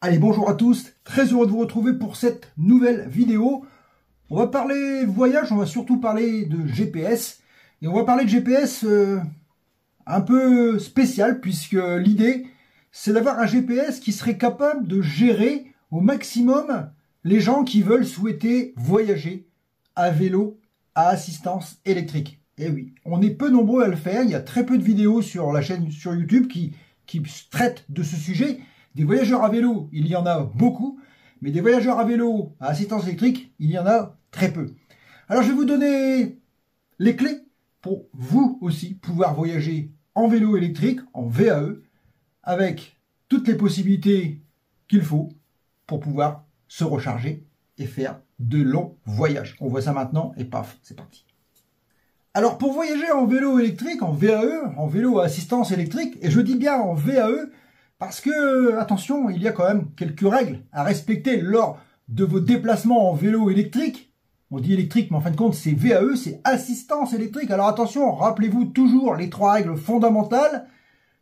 Allez, bonjour à tous, très heureux de vous retrouver pour cette nouvelle vidéo. On va parler voyage, on va surtout parler de GPS. Et on va parler de GPS un peu spécial, puisque l'idée, c'est d'avoir un GPS qui serait capable de gérer au maximum les gens qui veulent souhaiter voyager à vélo à assistance électrique. Et oui, on est peu nombreux à le faire, il y a très peu de vidéos sur la chaîne sur YouTube qui traitent de ce sujet. Des voyageurs à vélo, il y en a beaucoup, mais des voyageurs à vélo à assistance électrique, il y en a très peu. Alors je vais vous donner les clés pour vous aussi pouvoir voyager en vélo électrique, en VAE, avec toutes les possibilités qu'il faut pour pouvoir se recharger et faire de longs voyages. On voit ça maintenant et paf, c'est parti. Alors pour voyager en vélo électrique, en VAE, en vélo à assistance électrique, et je dis bien en VAE, parce que, attention, il y a quand même quelques règles à respecter lors de vos déplacements en vélo électrique. On dit électrique, mais en fin de compte, c'est VAE, c'est assistance électrique. Alors attention, rappelez-vous toujours les 3 règles fondamentales.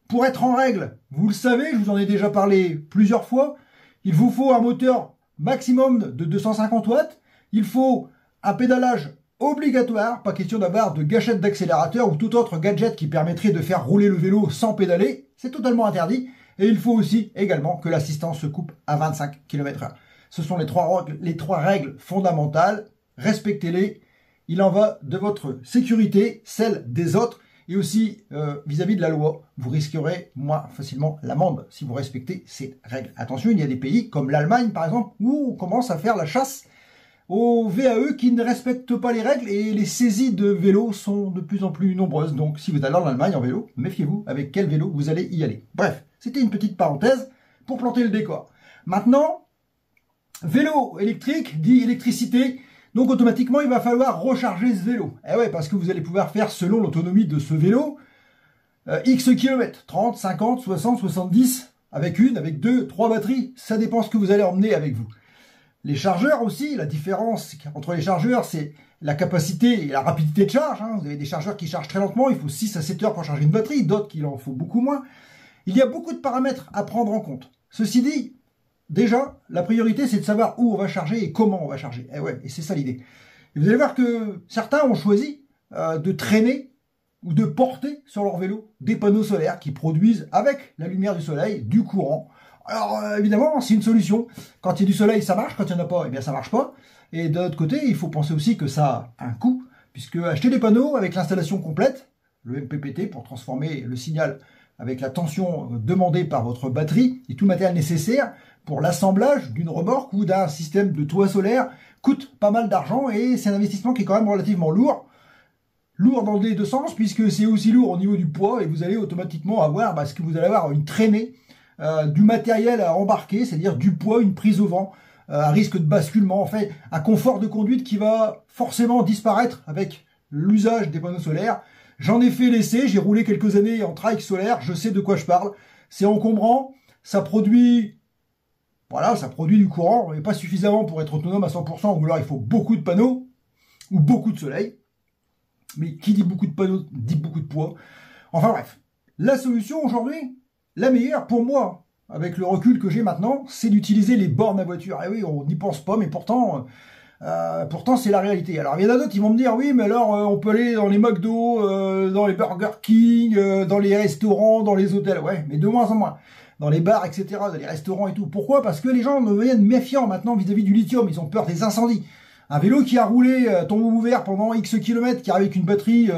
Pour être en règle, vous le savez, je vous en ai déjà parlé plusieurs fois, il vous faut un moteur maximum de 250 watts. Il faut un pédalage obligatoire, pas question d'avoir de gâchette d'accélérateur ou tout autre gadget qui permettrait de faire rouler le vélo sans pédaler. C'est totalement interdit. Et il faut aussi également que l'assistance se coupe à 25 km/h. Ce sont les trois règles fondamentales. Respectez-les. Il en va de votre sécurité, celle des autres, et aussi vis-à-vis de la loi. Vous risquerez moins facilement l'amende si vous respectez ces règles. Attention, il y a des pays comme l'Allemagne par exemple, où on commence à faire la chasse aux VAE qui ne respectent pas les règles, et les saisies de vélos sont de plus en plus nombreuses. Donc si vous allez en Allemagne en vélo, méfiez-vous avec quel vélo vous allez y aller. Bref, c'était une petite parenthèse pour planter le décor. Maintenant, vélo électrique dit électricité, donc automatiquement il va falloir recharger ce vélo. Eh ouais, parce que vous allez pouvoir faire selon l'autonomie de ce vélo, X kilomètres, 30, 50, 60, 70, avec une, avec deux, 3 batteries, ça dépend ce que vous allez emmener avec vous. Les chargeurs aussi, la différence entre les chargeurs, c'est la capacité et la rapidité de charge. Vous avez des chargeurs qui chargent très lentement, il faut 6 à 7 heures pour charger une batterie, d'autres qu'il en faut beaucoup moins. Il y a beaucoup de paramètres à prendre en compte. Ceci dit, déjà, la priorité, c'est de savoir où on va charger et comment on va charger. Et ouais, et c'est ça l'idée. Et vous allez voir que certains ont choisi de traîner ou de porter sur leur vélo des panneaux solaires qui produisent, avec la lumière du soleil, du courant. Alors évidemment, c'est une solution. Quand il y a du soleil, ça marche. Quand il n'y en a pas, eh bien ça marche pas. Et de l'autre côté, il faut penser aussi que ça a un coût, puisque acheter des panneaux avec l'installation complète, le MPPT pour transformer le signal avec la tension demandée par votre batterie et tout le matériel nécessaire pour l'assemblage d'une remorque ou d'un système de toit solaire, coûte pas mal d'argent, et c'est un investissement qui est quand même relativement lourd. Lourd dans les deux sens, puisque c'est aussi lourd au niveau du poids, et vous allez automatiquement avoir, parce que vous allez avoir une traînée du matériel à embarquer, c'est-à-dire du poids, une prise au vent, un risque de basculement, en fait, un confort de conduite qui va forcément disparaître avec l'usage des panneaux solaires. J'en ai fait l'essai, j'ai roulé quelques années en trike solaire, je sais de quoi je parle. C'est encombrant, ça produit, voilà, ça produit du courant, mais pas suffisamment pour être autonome à 100%, ou alors il faut beaucoup de panneaux, ou beaucoup de soleil. Mais qui dit beaucoup de panneaux, dit beaucoup de poids. Enfin bref, la solution aujourd'hui, la meilleure pour moi, avec le recul que j'ai maintenant, c'est d'utiliser les bornes à voiture. Et oui, on n'y pense pas, mais pourtant c'est la réalité. Alors il y en a d'autres qui vont me dire, oui, mais alors on peut aller dans les McDo, dans les Burger King, dans les restaurants, dans les hôtels. Ouais, mais de moins en moins. Dans les bars, etc., dans les restaurants et tout. Pourquoi? Parce que les gens deviennent méfiants maintenant vis-à-vis du lithium. Ils ont peur des incendies. Un vélo qui a roulé tombeau ouvert pendant X kilomètres, qui arrive avec une batterie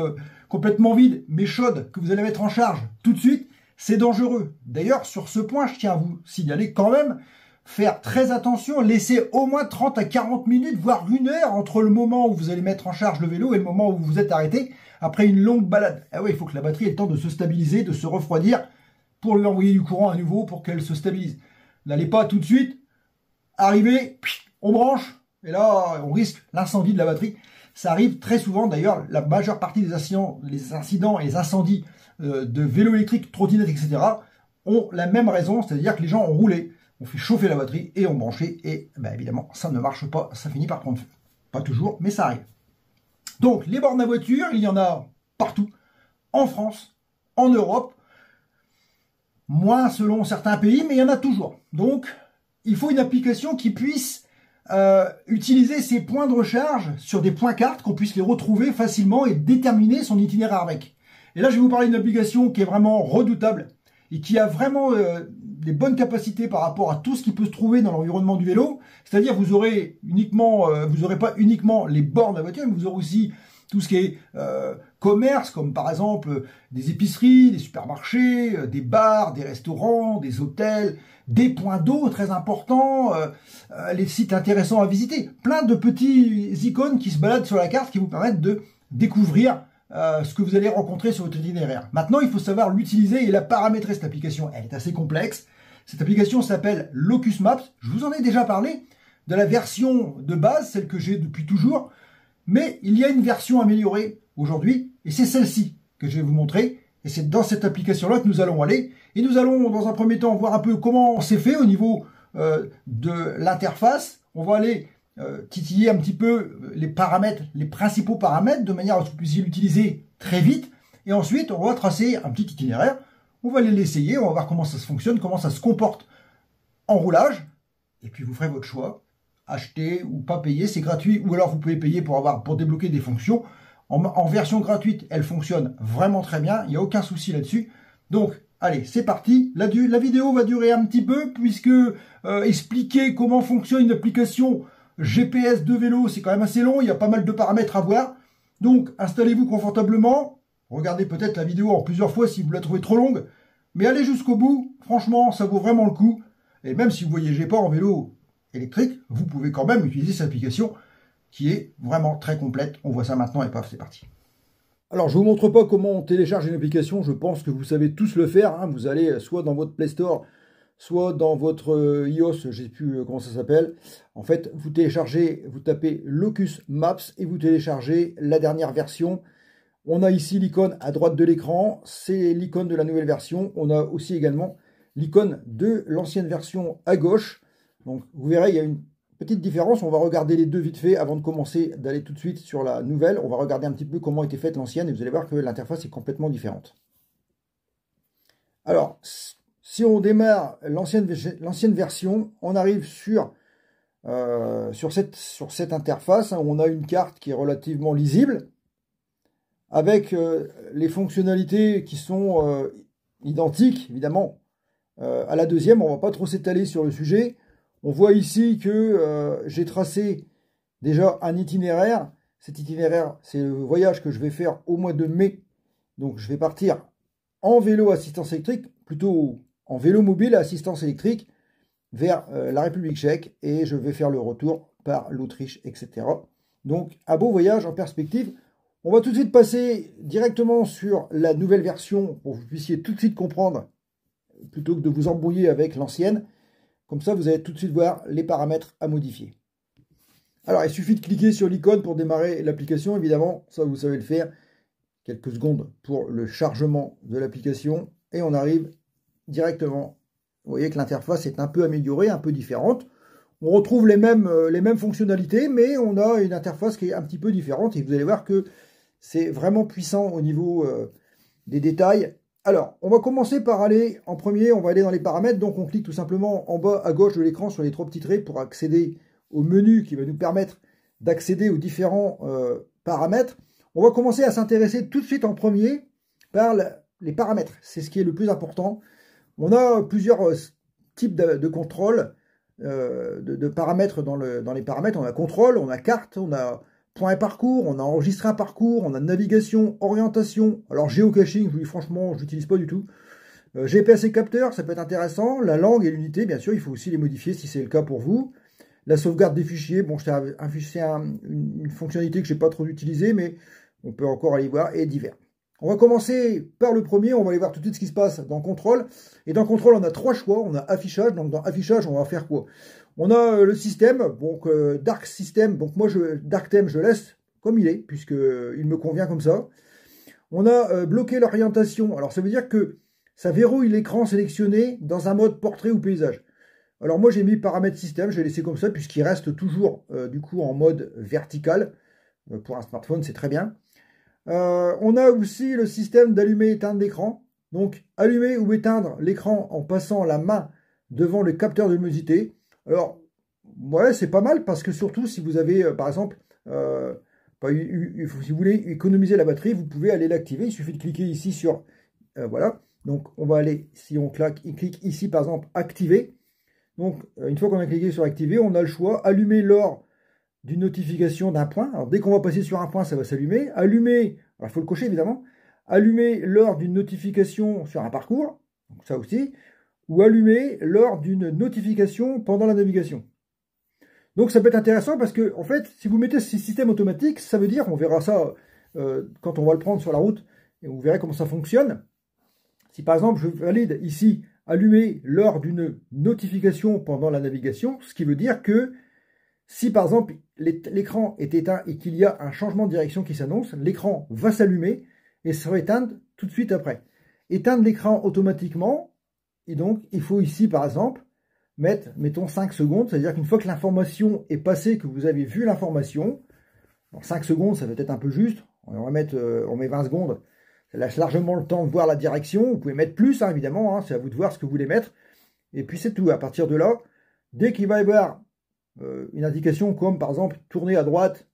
complètement vide, mais chaude, que vous allez mettre en charge tout de suite, c'est dangereux. D'ailleurs, sur ce point, je tiens à vous signaler quand même, faire très attention, laisser au moins 30 à 40 minutes, voire 1 heure, entre le moment où vous allez mettre en charge le vélo et le moment où vous vous êtes arrêté, après une longue balade. Ah ouais, il faut que la batterie ait le temps de se stabiliser, de se refroidir, pour lui envoyer du courant à nouveau, pour qu'elle se stabilise. N'allez pas tout de suite arriver, on branche, et là, on risque l'incendie de la batterie. Ça arrive très souvent, d'ailleurs, la majeure partie des incidents et les incendies de vélos électriques, trottinettes, etc. ont la même raison, c'est-à-dire que les gens ont roulé, on fait chauffer la batterie et on branché, et ben, évidemment, ça ne marche pas, ça finit par prendre feu. Pas toujours, mais ça arrive. Donc, les bornes à voiture, il y en a partout, en France, en Europe, moins selon certains pays, mais il y en a toujours. Donc, il faut une application qui puisse utiliser ces points de recharge sur des points cartes, qu'on puisse les retrouver facilement et déterminer son itinéraire avec. Et là, je vais vous parler d'une application qui est vraiment redoutable et qui a vraiment des bonnes capacités par rapport à tout ce qui peut se trouver dans l'environnement du vélo. C'est-à-dire, vous aurez pas uniquement les bornes à voiture, mais vous aurez aussi tout ce qui est commerce, comme par exemple des épiceries, des supermarchés, des bars, des restaurants, des hôtels, des points d'eau très importants, les sites intéressants à visiter. Plein de petits icônes qui se baladent sur la carte qui vous permettent de découvrir ce que vous allez rencontrer sur votre itinéraire. Maintenant, il faut savoir l'utiliser et la paramétrer, cette application. Elle est assez complexe. Cette application s'appelle Locus Maps. Je vous en ai déjà parlé de la version de base, celle que j'ai depuis toujours. Mais il y a une version améliorée aujourd'hui, et c'est celle-ci que je vais vous montrer. Et c'est dans cette application-là que nous allons aller. Et nous allons, dans un premier temps, voir un peu comment c'est fait au niveau de l'interface. On va aller titiller un petit peu les paramètres, les principaux paramètres, de manière à ce que vous puissiez l'utiliser très vite. Et ensuite, on va tracer un petit itinéraire. On va aller l'essayer, on va voir comment ça se fonctionne, comment ça se comporte en roulage. Et puis, vous ferez votre choix. Acheter ou pas payer, c'est gratuit, ou alors vous pouvez payer pour débloquer des fonctions. En version gratuite, elle fonctionne vraiment très bien, il n'y a aucun souci là-dessus. Donc, allez, c'est parti. La vidéo va durer un petit peu, puisque expliquer comment fonctionne une application GPS de vélo, c'est quand même assez long, il y a pas mal de paramètres à voir. Donc, installez-vous confortablement. Regardez peut-être la vidéo en plusieurs fois si vous la trouvez trop longue, mais allez jusqu'au bout. Franchement, ça vaut vraiment le coup. Et même si vous ne voyagez pas en vélo électrique, vous pouvez quand même utiliser cette application qui est vraiment très complète. On voit ça maintenant et paf, c'est parti. Alors, je ne vous montre pas comment on télécharge une application. Je pense que vous savez tous le faire. Hein. Vous allez soit dans votre Play Store, soit dans votre iOS, je ne sais plus comment ça s'appelle. En fait, vous téléchargez, vous tapez Locus Maps et vous téléchargez la dernière version. On a ici l'icône à droite de l'écran. C'est l'icône de la nouvelle version. On a aussi également l'icône de l'ancienne version à gauche. Donc, vous verrez, il y a une petite différence. On va regarder les deux vite fait avant de commencer d'aller tout de suite sur la nouvelle. On va regarder un petit peu comment était faite l'ancienne et vous allez voir que l'interface est complètement différente. Alors, si on démarre l'ancienne version, on arrive sur cette interface. Hein, où on a une carte qui est relativement lisible avec les fonctionnalités qui sont identiques, évidemment, à la deuxième. On ne va pas trop s'étaler sur le sujet. On voit ici que j'ai tracé déjà un itinéraire. Cet itinéraire, c'est le voyage que je vais faire au mois de mai. Donc, je vais partir en vélo assistance électrique, plutôt en vélo mobile à assistance électrique, vers la République tchèque. Et je vais faire le retour par l'Autriche, etc. Donc, un beau voyage en perspective. On va tout de suite passer directement sur la nouvelle version pour que vous puissiez tout de suite comprendre, plutôt que de vous embrouiller avec l'ancienne. Comme ça, vous allez tout de suite voir les paramètres à modifier. Alors, il suffit de cliquer sur l'icône pour démarrer l'application. Évidemment, ça, vous savez le faire. Quelques secondes pour le chargement de l'application. Et on arrive directement. Vous voyez que l'interface est un peu améliorée, un peu différente. On retrouve les mêmes fonctionnalités, mais on a une interface qui est un petit peu différente. Et vous allez voir que c'est vraiment puissant au niveau des détails. Alors, on va commencer par aller, en premier, on va aller dans les paramètres. Donc, on clique tout simplement en bas à gauche de l'écran sur les trois petits traits pour accéder au menu qui va nous permettre d'accéder aux différents paramètres. On va commencer à s'intéresser tout de suite en premier par les paramètres. C'est ce qui est le plus important. On a plusieurs types de contrôle, de paramètres dans les paramètres. On a contrôle, on a carte, on a point et parcours, on a enregistré un parcours, on a navigation, orientation. Alors géocaching, je vous dis franchement, je l'utilise pas du tout. GPS et capteur, ça peut être intéressant. La langue et l'unité, bien sûr, il faut aussi les modifier si c'est le cas pour vous. La sauvegarde des fichiers, bon, c'est une fonctionnalité que je n'ai pas trop utilisée, mais on peut encore aller voir, et divers. On va commencer par le premier, on va aller voir tout de suite ce qui se passe dans contrôle. Et dans contrôle, on a trois choix. On a affichage, donc dans affichage, on va faire quoi? On a le système, donc Dark System, donc moi, Dark Theme, je laisse comme il est, puisqu'il me convient comme ça. On a bloqué l'orientation, alors ça veut dire que ça verrouille l'écran sélectionné dans un mode portrait ou paysage. Alors moi, j'ai mis paramètres système, je vais laisser comme ça, puisqu'il reste toujours, du coup, en mode vertical. Pour un smartphone, c'est très bien. On a aussi le système d'allumer et éteindre l'écran. Donc, allumer ou éteindre l'écran en passant la main devant le capteur de luminosité. Alors, ouais, c'est pas mal parce que surtout si vous avez, par exemple, si vous voulez économiser la batterie, vous pouvez aller l'activer. Il suffit de cliquer ici sur, voilà. Donc, on va aller, si on clique ici, par exemple, activer. Donc, une fois qu'on a cliqué sur activer, on a le choix, allumer lors d'une notification d'un point. Alors, dès qu'on va passer sur un point, ça va s'allumer. Allumer, alors il faut le cocher évidemment. Allumer lors d'une notification sur un parcours, donc ça aussi. Ou allumer lors d'une notification pendant la navigation. Donc ça peut être intéressant parce que, en fait, si vous mettez ce système automatique, ça veut dire, on verra ça quand on va le prendre sur la route, et vous verrez comment ça fonctionne. Si par exemple je valide ici allumer lors d'une notification pendant la navigation, ce qui veut dire que si par exemple l'écran est éteint et qu'il y a un changement de direction qui s'annonce, l'écran va s'allumer et sera éteindre tout de suite après. Éteindre l'écran automatiquement, et donc il faut ici par exemple mettre, mettons 5 secondes, c'est-à-dire qu'une fois que l'information est passée, que vous avez vu l'information, 5 secondes ça peut être un peu juste, on va mettre, on met 20 secondes, ça laisse largement le temps de voir la direction, vous pouvez mettre plus hein, évidemment, hein, c'est à vous de voir ce que vous voulez mettre, et puis c'est tout, à partir de là, dès qu'il va y avoir une indication comme par exemple tourner à droite,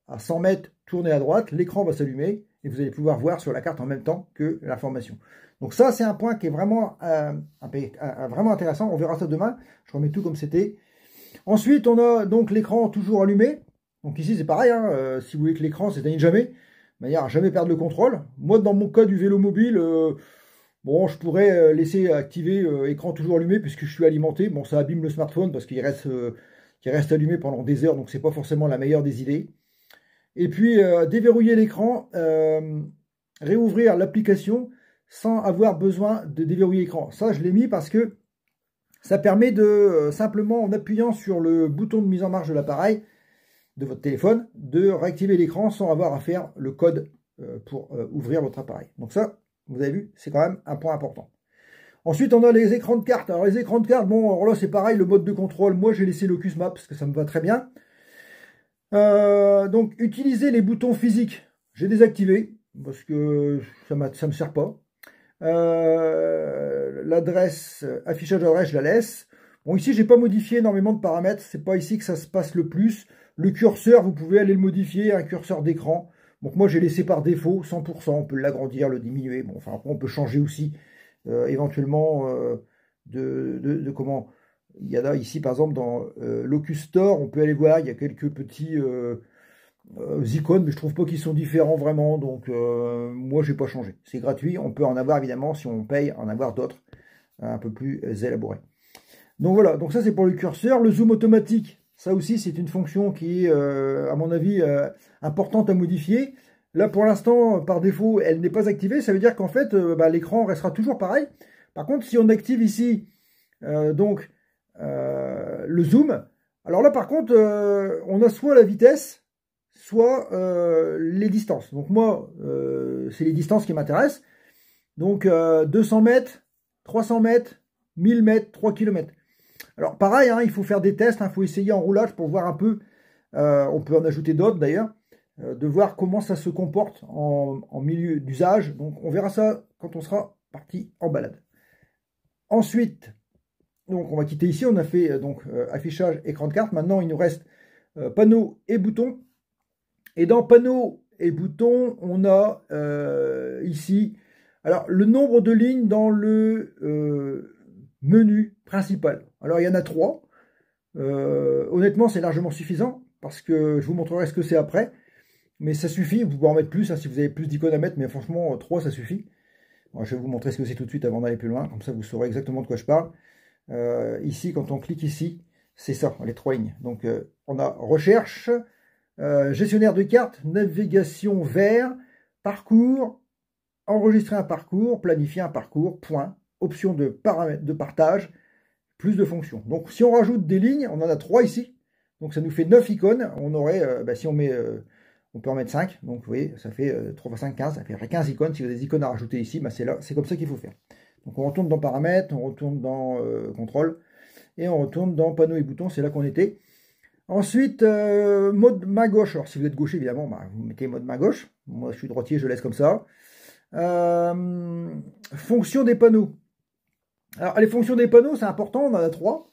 à 100 mètres, tourner à droite, l'écran va s'allumer, et vous allez pouvoir voir sur la carte en même temps que l'information. Donc ça, c'est un point qui est vraiment, vraiment intéressant. On verra ça demain. Je remets tout comme c'était. Ensuite, on a donc l'écran toujours allumé. Donc ici, c'est pareil. Hein, si vous voulez que l'écran s'éteigne jamais, de manière à jamais perdre le contrôle. Moi, dans mon cas du vélo mobile, bon, je pourrais laisser activer écran toujours allumé puisque je suis alimenté. Bon, ça abîme le smartphone parce qu'il reste allumé pendant des heures. Donc, c'est pas forcément la meilleure des idées. Et puis, déverrouiller l'écran, réouvrir l'application sans avoir besoin de déverrouiller l'écran. Ça, je l'ai mis parce que ça permet de, simplement en appuyant sur le bouton de mise en marche de l'appareil, de votre téléphone, de réactiver l'écran sans avoir à faire le code pour ouvrir votre appareil. Donc ça, vous avez vu, c'est quand même un point important. Ensuite, on a les écrans de carte. Alors les écrans de carte, bon, alors là, c'est pareil, le mode de contrôle. Moi, j'ai laissé Locus Map parce que ça me va très bien. Donc, utiliser les boutons physiques, j'ai désactivé parce que ça me sert pas. L'adresse, affichage d'adresse, je la laisse. Bon, ici, j'ai pas modifié énormément de paramètres. C'est pas ici que ça se passe le plus. Le curseur, vous pouvez aller le modifier, un curseur d'écran. Donc moi, j'ai laissé par défaut 100%. On peut l'agrandir, le diminuer. Bon, enfin, après, on peut changer aussi éventuellement de comment. Il y en a ici, par exemple, dans Locus Store, on peut aller voir, il y a quelques petits icônes, mais je trouve pas qu'ils sont différents vraiment, donc moi, j'ai pas changé. C'est gratuit, on peut en avoir, évidemment, si on paye, en avoir d'autres, un peu plus élaborés. Donc voilà, donc ça, c'est pour le curseur. Le zoom automatique, ça aussi, c'est une fonction qui est, à mon avis, importante à modifier. Là, pour l'instant, par défaut, elle n'est pas activée. Ça veut dire qu'en fait, l'écran restera toujours pareil. Par contre, si on active ici, donc, le zoom. Alors là, par contre, on a soit la vitesse, soit les distances. Donc moi, c'est les distances qui m'intéressent. Donc 200 mètres, 300 mètres, 1000 mètres, 3 km. Alors pareil, hein, il faut faire des tests, il faut essayer en roulage pour voir un peu, on peut en ajouter d'autres d'ailleurs, de voir comment ça se comporte en milieu d'usage. Donc on verra ça quand on sera parti en balade. Ensuite, donc on va quitter ici, on a fait donc affichage, écran de carte. Maintenant il nous reste panneaux et boutons. Et dans panneaux et boutons, on a ici alors le nombre de lignes dans le menu principal. Alors il y en a 3. Honnêtement, c'est largement suffisant parce que je vous montrerai ce que c'est après. Mais ça suffit, vous pouvez en mettre plus hein, si vous avez plus d'icônes à mettre, mais franchement 3 ça suffit. Bon, je vais vous montrer ce que c'est tout de suite avant d'aller plus loin, comme ça vous saurez exactement de quoi je parle. Ici, quand on clique ici, c'est ça, les 3 lignes. Donc on a recherche, gestionnaire de carte, navigation vers, parcours, enregistrer un parcours, planifier un parcours, point, option de paramètres de partage, plus de fonctions. Donc si on rajoute des lignes, on en a 3 ici, donc ça nous fait 9 icônes. On aurait, si on met, on peut en mettre 5, donc vous voyez, ça fait 3 x 5, 15, ça fait 15 icônes. Si vous avez des icônes à rajouter ici, c'est comme ça qu'il faut faire. Donc on retourne dans paramètres, on retourne dans contrôle, et on retourne dans panneaux et boutons, c'est là qu'on était. Ensuite, mode main gauche. Alors si vous êtes gaucher, évidemment, vous mettez mode main gauche. Moi je suis droitier, je laisse comme ça. Fonction des panneaux. Alors les fonctions des panneaux, c'est important, on en a 3.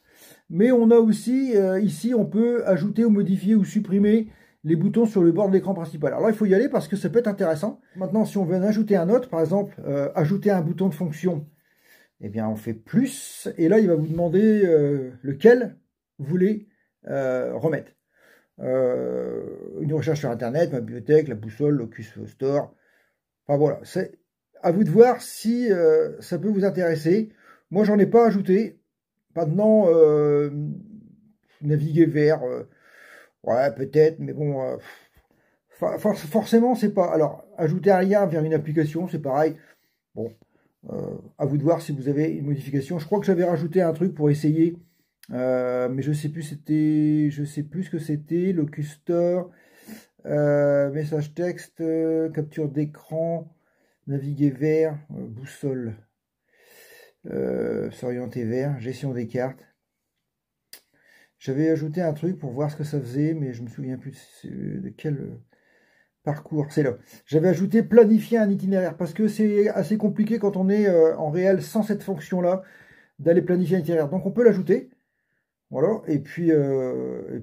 Mais on a aussi, ici, on peut ajouter ou modifier ou supprimer les boutons sur le bord de l'écran principal. Alors là, il faut y aller parce que ça peut être intéressant. Maintenant, si on veut en ajouter un autre, par exemple, ajouter un bouton de fonction, eh bien, on fait plus. Et là, il va vous demander lequel vous voulez remettre. Une recherche sur Internet, ma bibliothèque, la boussole, Locus Store. Enfin voilà, c'est à vous de voir si ça peut vous intéresser. Moi, j'en ai pas ajouté. Maintenant, naviguer vers, ouais, peut-être, mais bon, forcément, c'est pas. Alors, ajouter un lien vers une application, c'est pareil. Bon, à vous de voir si vous avez une modification. Je crois que j'avais rajouté un truc pour essayer, mais je sais plus. Je sais plus ce que c'était. Locus Store, message texte, capture d'écran, naviguer vers, boussole. S'orienter vers, gestion des cartes. J'avais ajouté un truc pour voir ce que ça faisait, mais je me souviens plus de quel parcours. C'est là. J'avais ajouté planifier un itinéraire, parce que c'est assez compliqué quand on est en réel sans cette fonction-là, d'aller planifier un itinéraire. Donc on peut l'ajouter. Voilà, et puis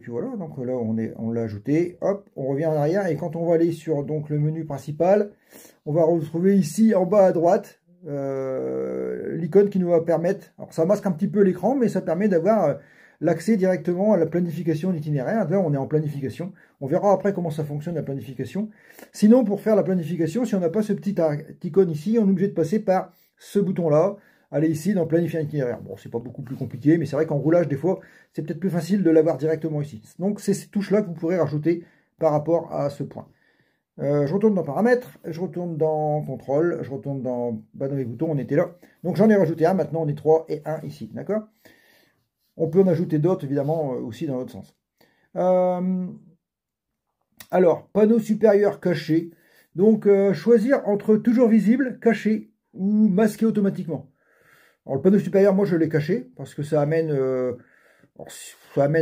voilà, donc là on l'a ajouté, hop, on revient en arrière, et quand on va aller sur donc le menu principal, on va retrouver ici en bas à droite l'icône qui nous va permettre, alors ça masque un petit peu l'écran, mais ça permet d'avoir l'accès directement à la planification d'itinéraire. Là on est en planification, on verra après comment ça fonctionne la planification. Sinon pour faire la planification, si on n'a pas ce petit icône ici, on est obligé de passer par ce bouton là, aller ici dans planifier un itinéraire. Bon, c'est pas beaucoup plus compliqué, mais c'est vrai qu'en roulage des fois c'est peut-être plus facile de l'avoir directement ici. Donc c'est ces touches là que vous pourrez rajouter par rapport à ce point. Je retourne dans paramètres, je retourne dans contrôle, je retourne dans les boutons, on était là. Donc j'en ai rajouté un, maintenant on est 3 et 1 ici, d'accord? On peut en ajouter d'autres évidemment aussi dans l'autre sens. Alors, panneau supérieur caché. Donc choisir entre toujours visible, caché ou masqué automatiquement. Alors le panneau supérieur, moi je l'ai caché parce que ça amène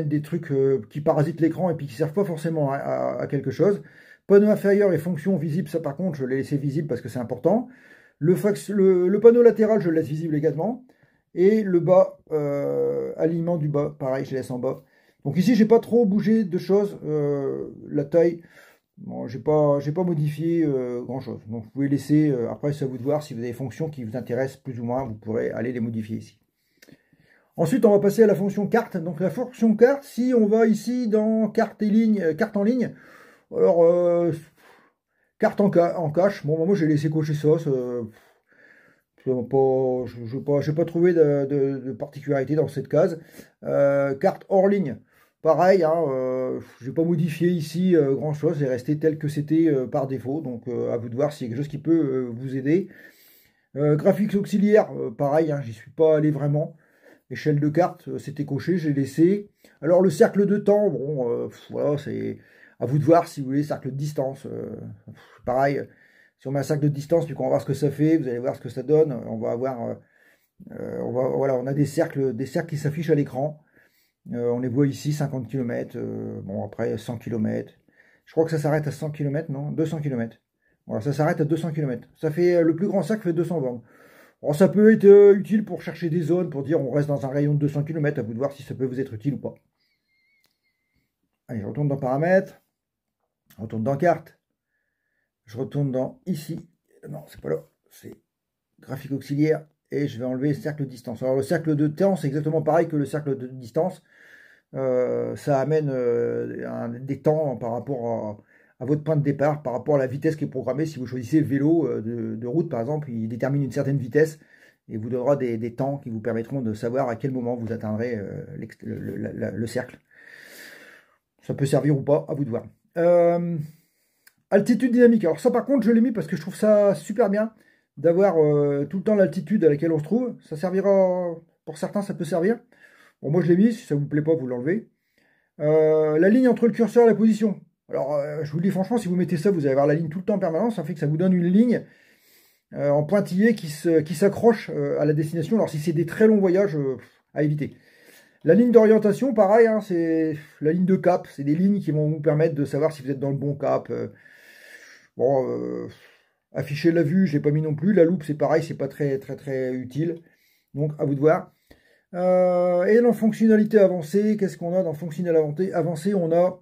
des trucs qui parasitent l'écran et puis qui ne servent pas forcément à quelque chose. Panneau inférieur et fonction visible, ça par contre je l'ai laissé visible parce que c'est important. Le panneau latéral je le laisse visible également. Et le bas, alignement du bas, pareil je laisse en bas. Donc ici j'ai pas trop bougé de choses. La taille, bon, j'ai pas modifié grand chose. Donc vous pouvez laisser, après c'est à vous de voir si vous avez des fonctions qui vous intéressent plus ou moins, vous pourrez aller les modifier ici. Ensuite, on va passer à la fonction carte. Donc la fonction carte, si on va ici dans carte en ligne, alors carte en cache. Bon, moi j'ai laissé cocher ça. Je n'ai pas trouvé de particularité dans cette case. Carte hors ligne, pareil. Hein, j'ai pas modifié ici grand chose. C'est resté tel que c'était par défaut. Donc à vous de voir s'il y a quelque chose qui peut vous aider. Graphiques auxiliaires, pareil. Hein, j'y suis pas allé vraiment. Échelle de carte, c'était coché, j'ai laissé. Alors le cercle de temps, bon, voilà, c'est à vous de voir si vous voulez. Cercle de distance, pareil. Si on met un cercle de distance, puis qu'on va voir ce que ça fait, vous allez voir ce que ça donne. On va avoir, voilà, on a des cercles qui s'affichent à l'écran. On les voit ici, 50 km. Bon, après 100 km. Je crois que ça s'arrête à 100 km, non, 200 km. Voilà, ça s'arrête à 200 km. Ça fait, le plus grand cercle fait 200 bornes. Alors, ça peut être utile pour chercher des zones, pour dire on reste dans un rayon de 200 km, à vous de voir si ça peut vous être utile ou pas. Allez, je retourne dans paramètres, je retourne dans carte, je retourne dans ici, non c'est pas là, c'est graphique auxiliaire, et je vais enlever cercle de distance. Alors le cercle de temps c'est exactement pareil que le cercle de distance, ça amène des temps par rapport à votre point de départ, par rapport à la vitesse qui est programmée. Si vous choisissez vélo de route par exemple, il détermine une certaine vitesse et vous donnera des temps qui vous permettront de savoir à quel moment vous atteindrez le cercle. Ça peut servir ou pas, à vous de voir. Altitude dynamique, alors ça par contre je l'ai mis parce que je trouve ça super bien d'avoir tout le temps l'altitude à laquelle on se trouve. Ça servira, pour certains ça peut servir. Bon moi je l'ai mis, si ça vous plaît pas vous l'enlevez. La ligne entre le curseur et la position. Alors, je vous le dis franchement, si vous mettez ça, vous allez avoir la ligne tout le temps en permanence. Ça fait que ça vous donne une ligne en pointillé qui s'accroche à la destination. Alors, si c'est des très longs voyages, à éviter. La ligne d'orientation, pareil, hein, c'est la ligne de cap. C'est des lignes qui vont vous permettre de savoir si vous êtes dans le bon cap. Afficher la vue, je l'ai pas mis non plus. La loupe, c'est pareil, c'est pas très utile. Donc, à vous de voir. Et dans fonctionnalité avancée, qu'est-ce qu'on a dans fonctionnalité avancée? On a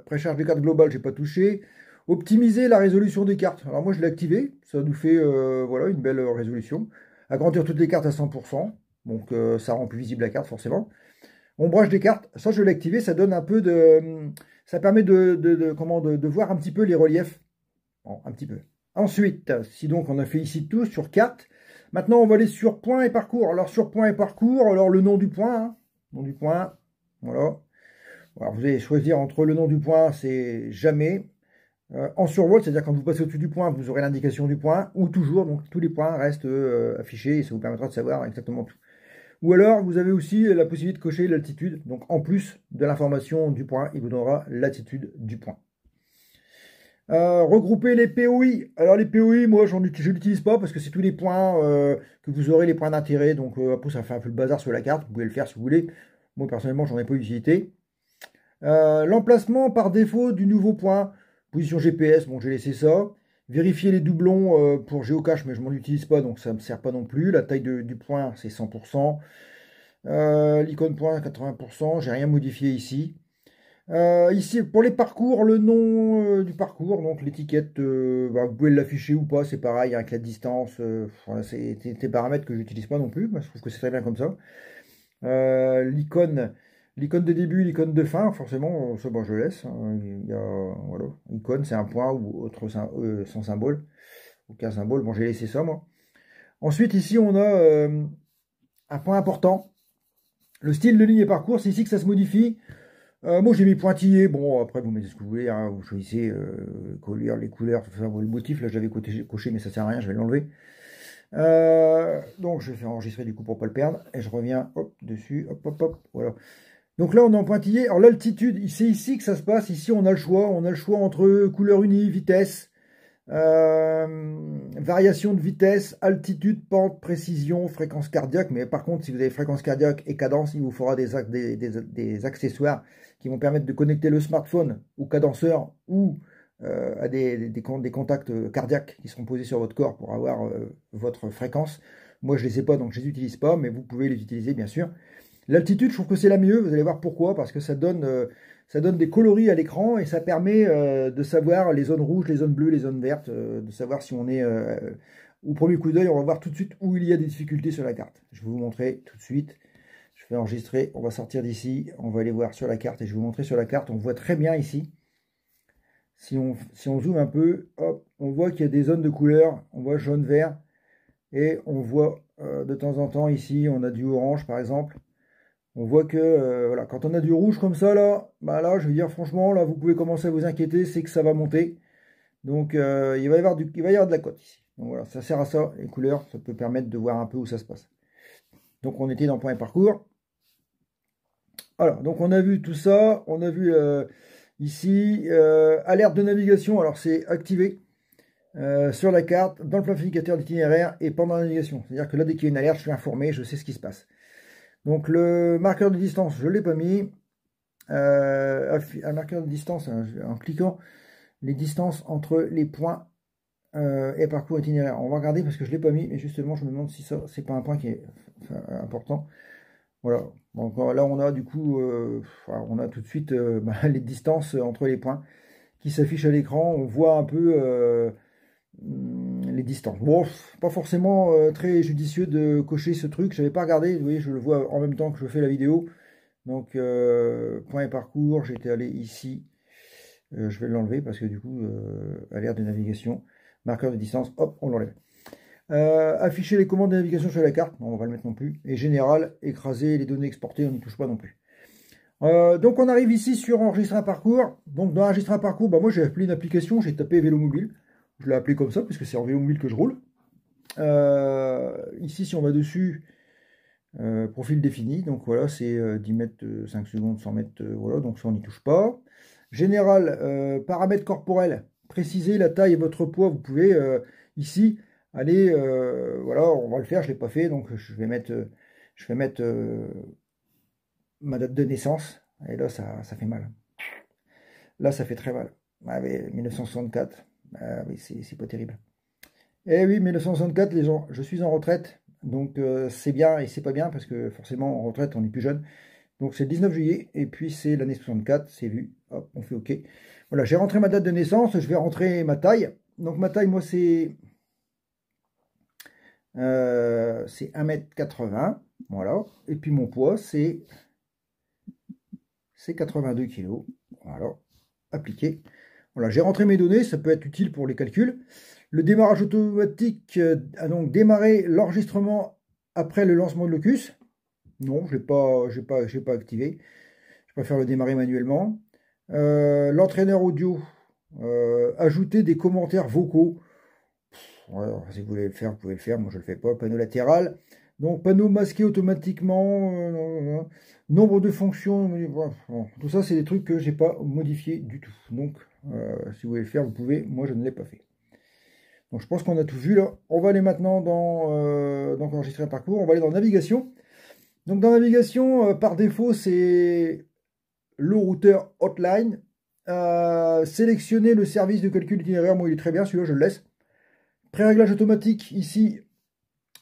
précharge des cartes globales, j'ai pas touché. Optimiser la résolution des cartes. Alors moi je l'ai activé, ça nous fait voilà, une belle résolution. Agrandir toutes les cartes à 100%, donc ça rend plus visible la carte forcément. Ombrage des cartes, ça je l'ai activé, ça donne un peu de... Ça permet de voir un petit peu les reliefs. Bon, un petit peu. Ensuite, si donc on a fait ici tout sur carte, maintenant on va aller sur point et parcours. Alors sur point et parcours, alors le nom du point, hein, nom du point, voilà. Alors, vous allez choisir entre le nom du point, c'est jamais. En survol, c'est-à-dire quand vous passez au-dessus du point, vous aurez l'indication du point, ou toujours, donc tous les points restent affichés, et ça vous permettra de savoir exactement tout. Ou alors, vous avez aussi la possibilité de cocher l'altitude, donc en plus de l'information du point, il vous donnera l'altitude du point. Regrouper les POI. Alors les POI, moi je l'utilise pas parce que c'est tous les points que vous aurez, les points d'intérêt, donc après ça fait un peu le bazar sur la carte, vous pouvez le faire si vous voulez. Moi personnellement, j'en ai pas utilité. L'emplacement par défaut du nouveau point. Position GPS, bon j'ai laissé ça. Vérifier les doublons pour géocache, mais je m'en utilise pas, donc ça ne me sert pas non plus. La taille du point, c'est 100%. L'icône point, 80%. J'ai rien modifié ici. Ici, pour les parcours, le nom du parcours, donc l'étiquette, vous pouvez l'afficher ou pas, c'est pareil avec la distance. Voilà, c'est des paramètres que j'utilise pas non plus, je trouve que c'est très bien comme ça. L'icône de début, l'icône de fin, forcément, ça, je laisse. Hein. Il y a, voilà, icône, c'est un point ou autre sans symbole, aucun symbole. Bon, j'ai laissé ça, moi. Ensuite, ici, on a un point important. Le style de ligne et parcours, c'est ici que ça se modifie. Moi, j'ai mis pointillé. Bon, après, vous mettez ce que vous voulez. Hein. Vous choisissez les couleurs, tout ça. Le motif, là, j'avais coché, mais ça sert à rien, je vais l'enlever. Donc, je vais faire enregistrer du coup pour pas le perdre. Et je reviens, hop, dessus, hop, hop, hop, voilà. Donc là, on est en pointillé. Alors, l'altitude, c'est ici que ça se passe. Ici, on a le choix. On a le choix entre couleur unie, vitesse, variation de vitesse, altitude, pente, précision, fréquence cardiaque. Mais par contre, si vous avez fréquence cardiaque et cadence, il vous faudra des accessoires qui vont permettre de connecter le smartphone au cadenceur ou à des contacts cardiaques qui seront posés sur votre corps pour avoir votre fréquence. Moi, je ne les ai pas, donc je ne les utilise pas, mais vous pouvez les utiliser, bien sûr. L'altitude, je trouve que c'est la mieux. Vous allez voir pourquoi. Parce que ça donne des coloris à l'écran et ça permet de savoir les zones rouges, les zones bleues, les zones vertes, de savoir si on est... au premier coup d'œil, on va voir tout de suite où il y a des difficultés sur la carte. Je vais vous montrer tout de suite. Je vais enregistrer. On va sortir d'ici. On va aller voir sur la carte et je vais vous montrer sur la carte. On voit très bien ici. Si on zoome un peu, hop, on voit qu'il y a des zones de couleur. On voit jaune, vert. Et on voit de temps en temps ici, on a du orange par exemple. On voit que voilà, quand on a du rouge comme ça, là, là, je veux dire, franchement, là, vous pouvez commencer à vous inquiéter, c'est que ça va monter. Donc, il va y avoir de la cote ici. Donc voilà, ça sert à ça, les couleurs, ça peut permettre de voir un peu où ça se passe. Donc, on était dans point et parcours. Alors, donc on a vu tout ça, on a vu ici, alerte de navigation, alors c'est activé sur la carte, dans le planificateur d'itinéraire et pendant la navigation. C'est-à-dire que là, dès qu'il y a une alerte, je suis informé, je sais ce qui se passe. Donc le marqueur de distance, je ne l'ai pas mis. Un marqueur de distance, hein, en cliquant les distances entre les points et parcours itinéraire. On va regarder parce que je ne l'ai pas mis, mais justement je me demande si ça c'est pas un point qui est important. Voilà. Donc là on a du coup on a tout de suite les distances entre les points qui s'affichent à l'écran. On voit un peu les distances. Bon, pas forcément très judicieux de cocher ce truc, je n'avais pas regardé, vous voyez, je le vois en même temps que je fais la vidéo. Donc, point et parcours, j'étais allé ici, je vais l'enlever parce que du coup, alerte de navigation, marqueur de distance, hop, on l'enlève. Afficher les commandes de navigation sur la carte, non, on va le mettre non plus. Et général, écraser les données exportées, on n'y touche pas non plus. Donc on arrive ici sur enregistrer un parcours. Donc dans enregistrer un parcours, moi j'ai appelé une application, j'ai tapé vélo mobile. Je l'ai appelé comme ça, puisque c'est en vélo mobile que je roule. Ici, si on va dessus, profil défini. Donc voilà, c'est 10 mètres, 5 secondes, 100 mètres, voilà, donc ça on n'y touche pas. Général, paramètres corporels, précisez la taille et votre poids. Vous pouvez ici aller, voilà, on va le faire, je ne l'ai pas fait, donc je vais mettre ma date de naissance. Et là, ça fait mal. Là, ça fait très mal. Ah, mais 1964. Ah oui, c'est pas terrible. Eh oui, 1964, les gens, je suis en retraite. Donc c'est bien et c'est pas bien parce que forcément en retraite on est plus jeune. Donc c'est le 19 juillet et puis c'est l'année 64, c'est vu. Hop, on fait OK. Voilà, j'ai rentré ma date de naissance, je vais rentrer ma taille. Donc ma taille, moi c'est 1m80. Voilà. Et puis mon poids c'est 82 kg. Voilà, appliqué. Voilà, j'ai rentré mes données, ça peut être utile pour les calculs. Le démarrage automatique a donc démarré l'enregistrement après le lancement de Locus. Non, je n'ai pas activé. Je préfère le démarrer manuellement. L'entraîneur audio, ajouter des commentaires vocaux. Alors, si vous voulez le faire, vous pouvez le faire. Moi, je ne le fais pas. Panneau latéral. Donc, panneau masqué automatiquement. Nombre de fonctions. Bon, tout ça, c'est des trucs que je n'ai pas modifiés du tout. Donc, si vous voulez le faire, vous pouvez. Moi, je ne l'ai pas fait. Donc, je pense qu'on a tout vu là. On va aller maintenant dans enregistrer un parcours. On va aller dans navigation. Donc, dans navigation, par défaut, c'est le routeur Hotline. Sélectionner le service de calcul d'itinéraire. Moi, il est très bien. Celui-là, je le laisse. Pré-réglage automatique ici,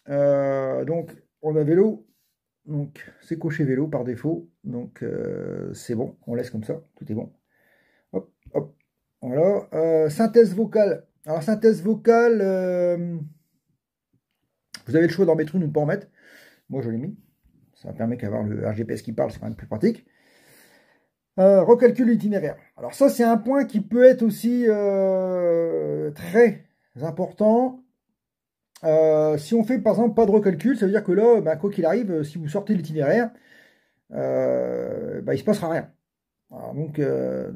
donc on a vélo, donc c'est coché vélo par défaut, donc c'est bon, on laisse comme ça, tout est bon. Hop, hop, voilà. Synthèse vocale. Alors synthèse vocale, vous avez le choix d'en mettre une ou de ne pas en mettre. Moi je l'ai mis, ça permet qu'avoir le RGPS qui parle, c'est quand même plus pratique. Recalcul itinéraire. Alors ça c'est un point qui peut être aussi très important. Si on fait par exemple pas de recalcul, ça veut dire que là, bah, quoi qu'il arrive, si vous sortez l'itinéraire, bah, il se passera rien. Alors, donc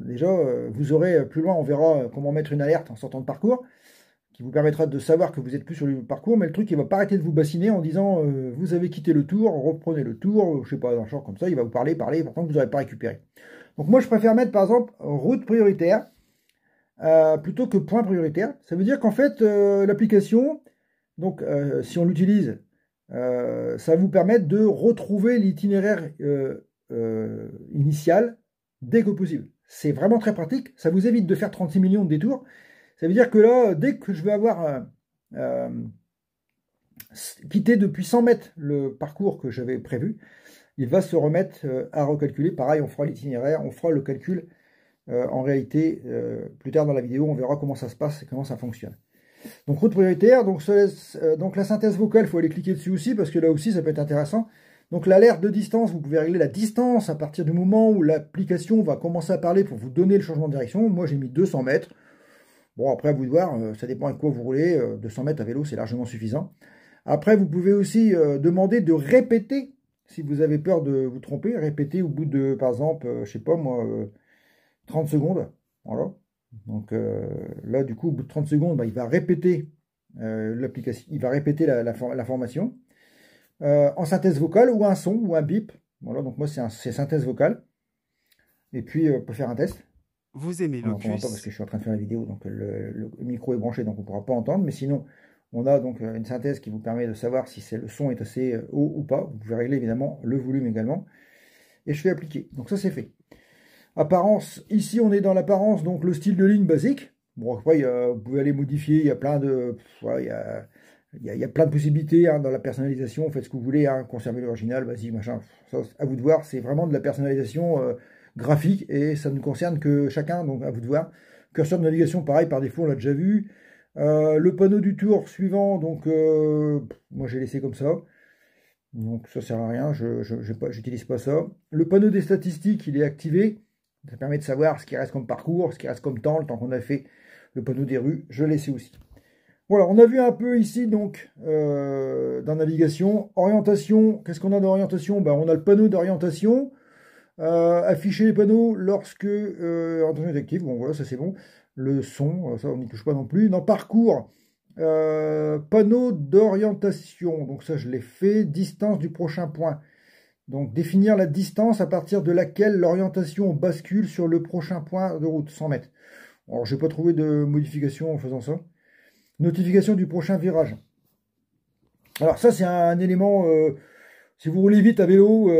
déjà, vous aurez plus loin, on verra comment mettre une alerte en sortant de parcours, qui vous permettra de savoir que vous êtes plus sur le parcours, mais le truc, il va pas arrêter de vous bassiner en disant vous avez quitté le tour, reprenez le tour, je sais pas, un genre comme ça, il va vous parler, pourtant vous n'aurez pas récupéré. Donc moi, je préfère mettre par exemple route prioritaire plutôt que point prioritaire. Ça veut dire qu'en fait, l'application, donc si on l'utilise, ça va vous permettre de retrouver l'itinéraire initial dès que possible. C'est vraiment très pratique. Ça vous évite de faire 36 millions de détours. Ça veut dire que là, dès que je vais avoir quitté depuis 100 mètres le parcours que j'avais prévu, il va se remettre à recalculer. Pareil, on fera l'itinéraire, on fera le calcul. En réalité, plus tard dans la vidéo, on verra comment ça se passe et comment ça fonctionne. Donc route prioritaire, donc la synthèse vocale, il faut aller cliquer dessus aussi, parce que là aussi, ça peut être intéressant. Donc l'alerte de distance, vous pouvez régler la distance à partir du moment où l'application va commencer à parler pour vous donner le changement de direction. Moi, j'ai mis 200 mètres. Bon, après, à vous de voir, ça dépend avec quoi vous roulez. 200 mètres à vélo, c'est largement suffisant. Après, vous pouvez aussi demander de répéter, si vous avez peur de vous tromper, répéter au bout de, par exemple, je sais pas moi, 30 secondes. Voilà. Donc là, du coup, au bout de 30 secondes, bah, il va répéter l'application, il va répéter l'information en synthèse vocale ou un son ou un bip. Voilà, donc moi, c'est synthèse vocale. Et puis, on peut faire un test. Vous aimez On n'entend pas parce que je suis en train de faire la vidéo, donc le micro est branché, donc on ne pourra pas entendre. Mais sinon, on a donc une synthèse qui vous permet de savoir si le son est assez haut ou pas. Vous pouvez régler évidemment le volume également. Et je fais appliquer. Donc ça, c'est fait. Apparence, ici on est dans l'apparence, donc le style de ligne basique. Bon, après, vous pouvez aller modifier, il y a plein de, il y a plein de possibilités hein, dans la personnalisation. Faites ce que vous voulez, hein, conservez l'original, basique, machin. Ça, à vous de voir, c'est vraiment de la personnalisation graphique et ça ne concerne que chacun, donc à vous de voir. Curseur de navigation, pareil, par défaut, on l'a déjà vu. Le panneau du tour suivant, donc moi j'ai laissé comme ça. Donc ça sert à rien, je n'utilise pas ça. Le panneau des statistiques, il est activé. Ça permet de savoir ce qui reste comme parcours, ce qui reste comme temps, le temps qu'on a fait. Le panneau des rues, je l'ai laissé aussi. Voilà, on a vu un peu ici, donc, dans navigation. Orientation, qu'est-ce qu'on a d'orientation? Ben, on a le panneau d'orientation. Afficher les panneaux lorsque orientation est active. Bon, voilà, ça c'est bon. Le son, ça on n'y touche pas non plus. Dans parcours, panneau d'orientation. Donc ça, je l'ai fait. Distance du prochain point. Donc, définir la distance à partir de laquelle l'orientation bascule sur le prochain point de route, 100 mètres. Alors, je n'ai pas trouvé de modification en faisant ça. Notification du prochain virage. Alors, ça, c'est un élément, si vous roulez vite à vélo,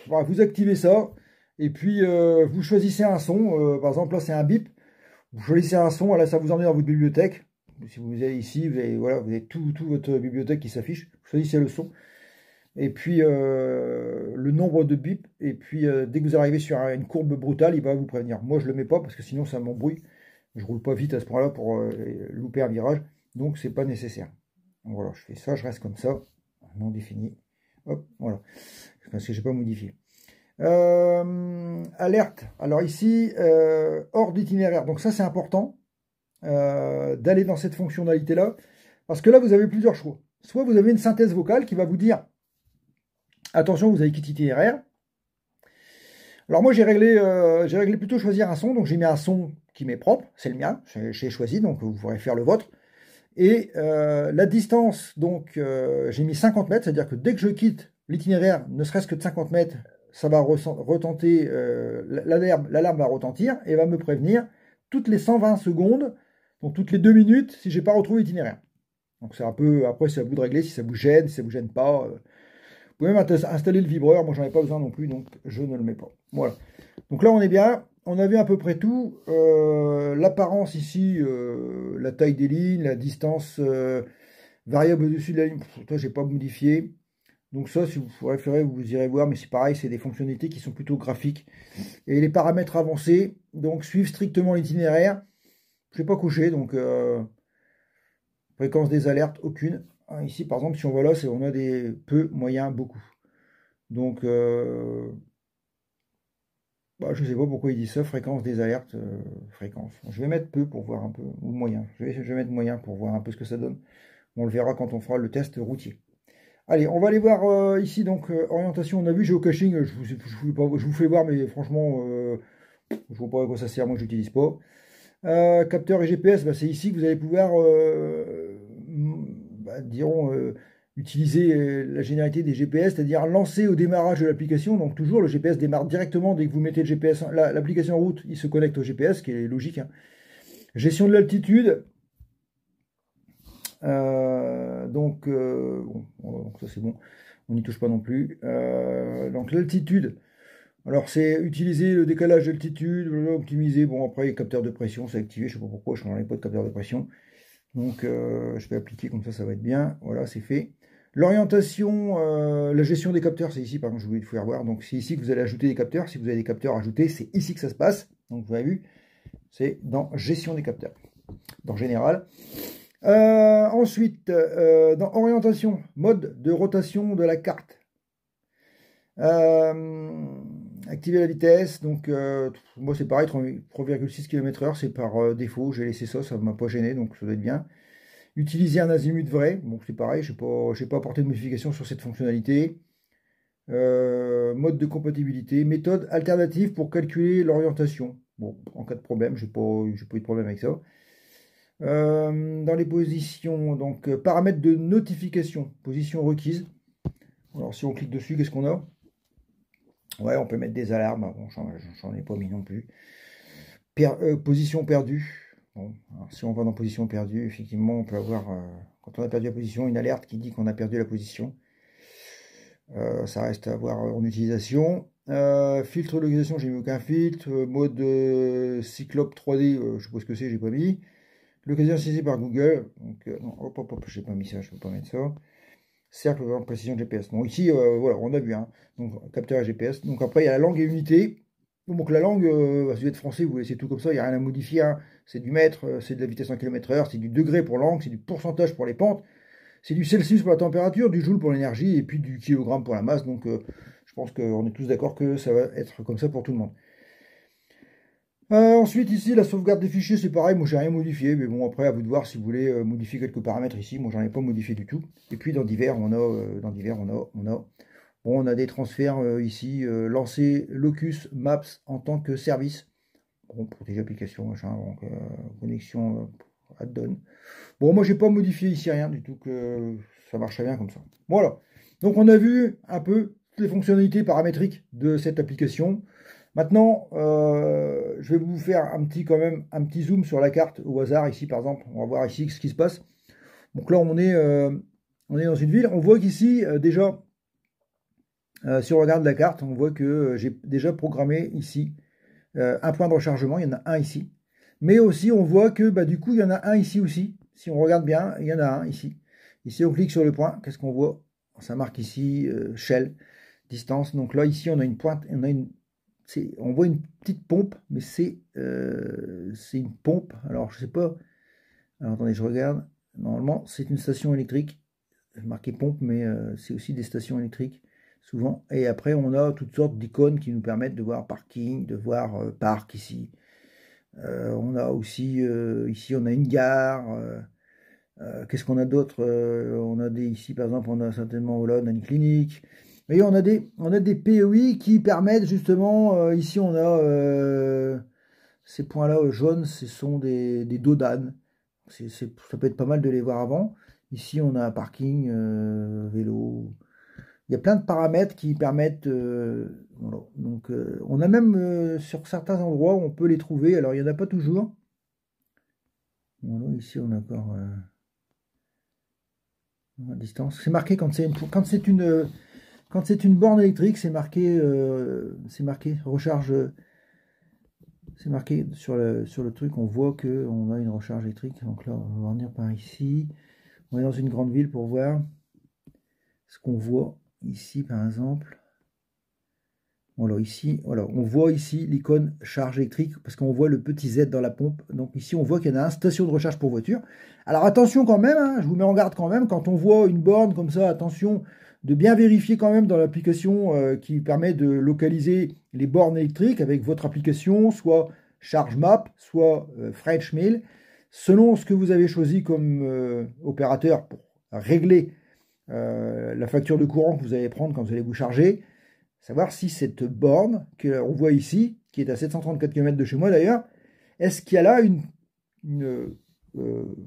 vous activez ça. Et puis, vous choisissez un son. Par exemple, là, c'est un bip. Vous choisissez un son, là, ça vous emmène dans votre bibliothèque. Si vous allez ici, voilà, vous avez tout votre bibliothèque qui s'affiche. Choisissez le son. Et puis le nombre de bips. Et puis dès que vous arrivez sur une courbe brutale, il va vous prévenir. Moi, je ne le mets pas parce que sinon ça m'embrouille. Je roule pas vite à ce point-là pour louper un virage. Donc, c'est pas nécessaire. Donc, voilà, je fais ça, je reste comme ça. Non défini. Hop, voilà. Parce que je n'ai pas modifié. Alerte. Alors ici, hors d'itinéraire. Donc ça, c'est important d'aller dans cette fonctionnalité-là. Parce que là, vous avez plusieurs choix. Soit vous avez une synthèse vocale qui va vous dire attention, vous avez quitté l'itinéraire. Alors moi, j'ai réglé plutôt choisir un son. Donc j'ai mis un son qui m'est propre. C'est le mien. J'ai choisi. Donc vous pourrez faire le vôtre. Et la distance, donc j'ai mis 50 mètres. C'est-à-dire que dès que je quitte l'itinéraire, ne serait-ce que de 50 mètres, ça va retenter, l'alarme va retentir et va me prévenir toutes les 120 secondes, donc toutes les 2 minutes, si j'ai pas retrouvé l'itinéraire. Donc c'est un peu, après c'est à vous de régler si ça vous gêne, si ça vous gêne pas. Vous pouvez même installer le vibreur, moi j'en ai pas besoin non plus, donc je ne le mets pas. Voilà. Donc là on est bien, on a vu à peu près tout. L'apparence ici, la taille des lignes, la distance variable au-dessus de la ligne, toi j'ai pas modifié. Donc ça, si vous préférez, vous irez voir, mais c'est pareil, c'est des fonctionnalités qui sont plutôt graphiques. Et les paramètres avancés, donc suivent strictement l'itinéraire. Je n'ai pas couché, donc fréquence des alertes, aucune. Ici, par exemple, si on va là, on a des peu, moyen, beaucoup. Donc, je ne sais pas pourquoi il dit ça, fréquence des alertes, fréquence. Je vais mettre peu pour voir un peu, ou moyen. Je vais mettre moyen pour voir un peu ce que ça donne. On le verra quand on fera le test routier. Allez, on va aller voir ici, donc, orientation, on a vu géocaching, je vous fais voir, mais franchement, je ne vois pas à quoi ça sert, moi je l'utilise pas. Capteur et GPS, c'est ici que vous allez pouvoir, utiliser la généralité des GPS, c'est-à-dire lancer au démarrage de l'application, donc toujours le GPS démarre directement dès que vous mettez le GPS, l'application en route, il se connecte au GPS, ce qui est logique. Hein. Gestion de l'altitude. Donc ça c'est bon, on n'y touche pas non plus. Donc l'altitude, alors c'est utiliser le décalage d'altitude, optimiser, bon après capteur de pression c'est activé, je sais pas pourquoi, je n'en ai pas de capteur de pression, donc je vais appliquer comme ça va être bien, voilà c'est fait. L'orientation, la gestion des capteurs c'est ici, par exemple je voulais vous faire voir, donc c'est ici que vous allez ajouter des capteurs, si vous avez des capteurs ajoutés c'est ici que ça se passe, donc vous avez vu, c'est dans gestion des capteurs, dans général. Ensuite, dans orientation, mode de rotation de la carte. Activer la vitesse, donc moi c'est pareil, 3,6 km/h, c'est par défaut, j'ai laissé ça, ça ne m'a pas gêné, donc ça doit être bien. Utiliser un azimut vrai, bon c'est pareil, je n'ai pas apporté de modification sur cette fonctionnalité. Mode de compatibilité, méthode alternative pour calculer l'orientation. Bon, en cas de problème, j'ai pas eu de problème avec ça. Dans les positions, donc paramètres de notification, position requise. Alors si on clique dessus, qu'est-ce qu'on a? Ouais, on peut mettre des alarmes, bon, j'en ai pas mis non plus. Position perdue. Bon, si on va dans position perdue, effectivement, on peut avoir, quand on a perdu la position, une alerte qui dit qu'on a perdu la position. Ça reste à voir en utilisation. Filtre de localisation, j'ai mis aucun filtre. Mode Cyclope 3D, je sais pas ce que c'est, j'ai pas mis. Localisation saisie par Google. Donc, non, hop, j'ai pas mis ça, je peux pas mettre ça. Cercle de précision de GPS. Bon, ici, voilà, on a vu, hein. Donc, capteur à GPS. Donc, après, il y a la langue et unité. Donc, la langue, si vous êtes français, vous laissez tout comme ça, il n'y a rien à modifier. Hein. C'est du mètre, c'est de la vitesse en km/h, c'est du degré pour l'angle, c'est du pourcentage pour les pentes, c'est du Celsius pour la température, du joule pour l'énergie, et puis du kilogramme pour la masse. Donc, je pense qu'on est tous d'accord que ça va être comme ça pour tout le monde. Ensuite ici la sauvegarde des fichiers c'est pareil, moi j'ai rien modifié, mais bon après à vous de voir si vous voulez modifier quelques paramètres ici, moi j'en ai pas modifié du tout. Et puis dans divers on a des transferts ici, lancer Locus Maps en tant que service, bon protéger l'application machin, donc connexion add-on. Bon moi j'ai pas modifié ici rien du tout, que ça marche bien comme ça. Voilà, donc on a vu un peu toutes les fonctionnalités paramétriques de cette application. Maintenant, je vais vous faire un petit zoom sur la carte au hasard. Ici, par exemple, on va voir ici ce qui se passe. Donc là, on est dans une ville. On voit qu'ici, déjà, si on regarde la carte, on voit que j'ai déjà programmé ici un point de rechargement. Il y en a un ici. Mais aussi, on voit que du coup, il y en a un ici aussi. Si on regarde bien, il y en a un ici. Ici, on clique sur le point. Qu'est-ce qu'on voit? Ça marque ici Shell, distance. Donc là, ici, on a une pointe. On voit une petite pompe, mais c'est une pompe. Alors, je sais pas. Alors, attendez, je regarde. Normalement, c'est une station électrique. Marqué pompe, mais c'est aussi des stations électriques, souvent. Et après, on a toutes sortes d'icônes qui nous permettent de voir parking, de voir parc ici. On a aussi, ici, on a une gare. Qu'est-ce qu'on a d'autre? On a ici, par exemple, on a certainement, voilà, on a une clinique. Vous voyez, on a des POI qui permettent justement, ici, on a ces points-là jaunes, ce sont des dos d'âne. Ça peut être pas mal de les voir avant. Ici, on a un parking, vélo. Il y a plein de paramètres qui permettent... voilà. Donc, on a même sur certains endroits où on peut les trouver. Alors, il n'y en a pas toujours. Voilà, ici, on a encore... à distance. C'est marqué quand c'est une borne électrique, c'est marqué recharge. C'est marqué sur le truc, on voit qu'on a une recharge électrique. Donc là, on va venir par ici. On est dans une grande ville pour voir ce qu'on voit ici, par exemple. Voilà, ici, voilà, on voit ici l'icône charge électrique parce qu'on voit le petit Z dans la pompe. Donc ici, on voit qu'il y en a une station de recharge pour voiture. Alors attention quand même, hein, je vous mets en garde quand même, quand on voit une borne comme ça, attention de bien vérifier quand même dans l'application qui permet de localiser les bornes électriques avec votre application, soit ChargeMap, soit FrenchMail. Selon ce que vous avez choisi comme opérateur pour régler la facture de courant que vous allez prendre quand vous allez vous charger, savoir si cette borne qu'on voit ici, qui est à 734 km de chez moi d'ailleurs, est-ce qu'il y a là une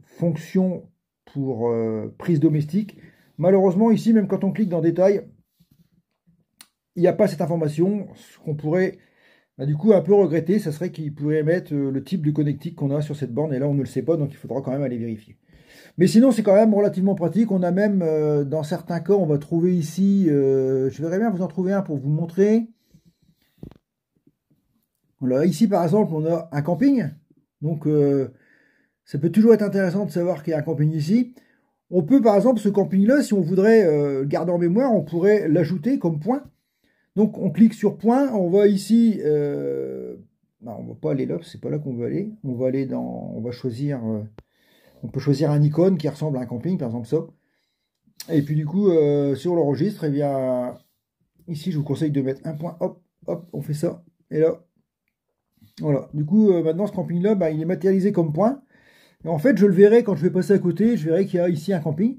fonction pour prise domestique? Malheureusement ici, même quand on clique dans détail, il n'y a pas cette information. Ce qu'on pourrait du coup un peu regretter, ça serait qu'il pourrait mettre le type de connectique qu'on a sur cette borne, et là on ne le sait pas, donc il faudra quand même aller vérifier. Mais sinon, c'est quand même relativement pratique. On a même, dans certains cas, on va trouver ici, je verrais bien vous en trouver un pour vous montrer. Voilà, ici, par exemple, on a un camping. Donc, ça peut toujours être intéressant de savoir qu'il y a un camping ici. On peut, par exemple, ce camping-là, si on voudrait le garder en mémoire, on pourrait l'ajouter comme point. Donc, on clique sur point. On va ici... non, on ne va pas aller là, c'est pas là qu'on veut aller. On va aller dans... On va choisir... on peut choisir un icône qui ressemble à un camping, par exemple ça. Et puis du coup, si on l'enregistre, eh bien, ici, je vous conseille de mettre un point, hop, hop, on fait ça. Et là, voilà. Du coup, maintenant, ce camping-là, bah, il est matérialisé comme point. Et en fait, je le verrai quand je vais passer à côté, je verrai qu'il y a ici un camping.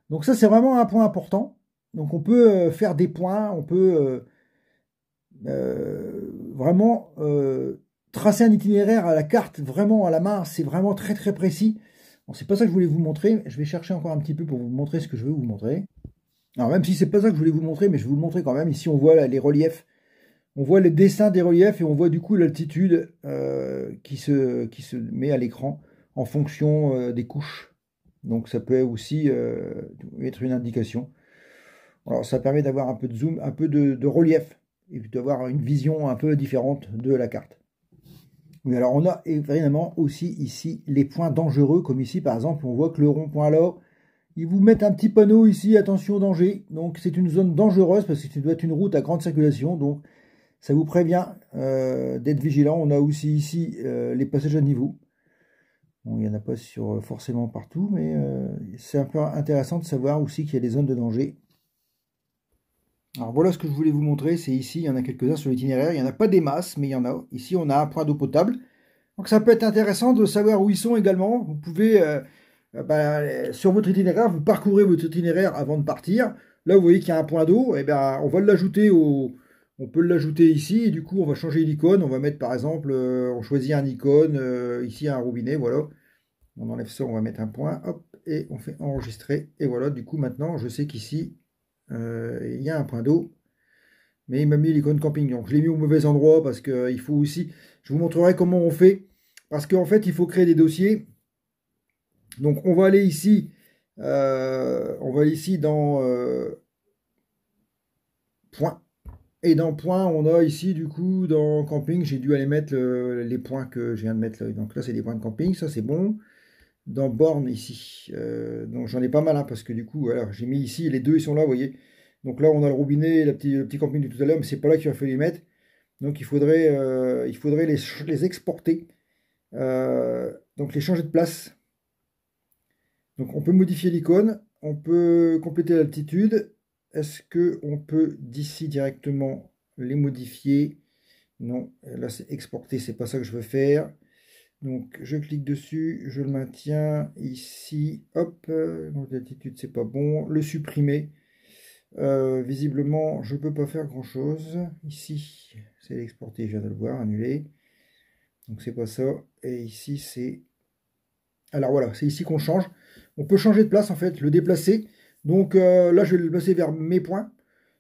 Donc ça, c'est vraiment un point important. Donc on peut faire des points, on peut vraiment tracer un itinéraire à la carte, vraiment à la main. C'est vraiment très très précis. Bon, c'est pas ça que je voulais vous montrer. Je vais chercher encore un petit peu pour vous montrer ce que je veux vous montrer. Alors même si c'est pas ça que je voulais vous montrer, mais je vais vous le montrer quand même. Ici, on voit là, les reliefs. On voit le dessin des reliefs et on voit du coup l'altitude qui se met à l'écran en fonction des couches. Donc ça peut aussi être une indication. Alors ça permet d'avoir un peu de zoom, un peu de relief et d'avoir une vision un peu différente de la carte. Oui, alors on a évidemment aussi ici les points dangereux, comme ici par exemple, on voit que le rond-point là, ils vous mettent un petit panneau ici, attention danger. Donc c'est une zone dangereuse parce que ça doit être une route à grande circulation, donc ça vous prévient d'être vigilant. On a aussi ici les passages à niveau. Bon, il n'y en a pas sur forcément partout, mais c'est un peu intéressant de savoir aussi qu'il y a des zones de danger. Alors voilà ce que je voulais vous montrer, c'est ici, il y en a quelques-uns sur l'itinéraire, il n'y en a pas des masses, mais il y en a. Ici, on a un point d'eau potable. Donc ça peut être intéressant de savoir où ils sont également. Vous pouvez, sur votre itinéraire, vous parcourez votre itinéraire avant de partir. Là, vous voyez qu'il y a un point d'eau, et ben, on va l'ajouter on peut l'ajouter ici, et du coup, on va changer l'icône. On va mettre, par exemple, on choisit un icône, ici, un robinet, voilà. On enlève ça, on va mettre un point, hop, et on fait enregistrer. Et voilà, du coup, maintenant, je sais qu'ici, il y a un point d'eau, mais il m'a mis l'icône camping, donc je l'ai mis au mauvais endroit parce qu'il faut aussi, je vous montrerai comment on fait, parce qu'en fait il faut créer des dossiers. Donc on va aller ici dans point, et dans point on a ici du coup dans camping, j'ai dû aller mettre les points que je viens de mettre là. Donc là c'est des points de camping, ça c'est bon. dans borne ici. Donc j'en ai pas mal, hein, parce que du coup, voilà, j'ai mis ici, les deux ils sont là, vous voyez. Donc là, on a le robinet, le petit camping de tout à l'heure, mais c'est pas là qu'il va falloir les mettre. Donc il faudrait les exporter. Donc les changer de place. Donc on peut modifier l'icône, on peut compléter l'altitude. Est-ce que on peut d'ici directement les modifier? Non, là c'est exporter, c'est pas ça que je veux faire. Donc je clique dessus, je le maintiens ici, hop, l'altitude c'est pas bon, le supprimer. Visiblement je peux pas faire grand chose. Ici c'est l'exporter, je viens de le voir, annuler. Donc c'est pas ça. Et ici c'est... Alors voilà, c'est ici qu'on change. On peut changer de place en fait, le déplacer. Donc là je vais le placer vers mes points.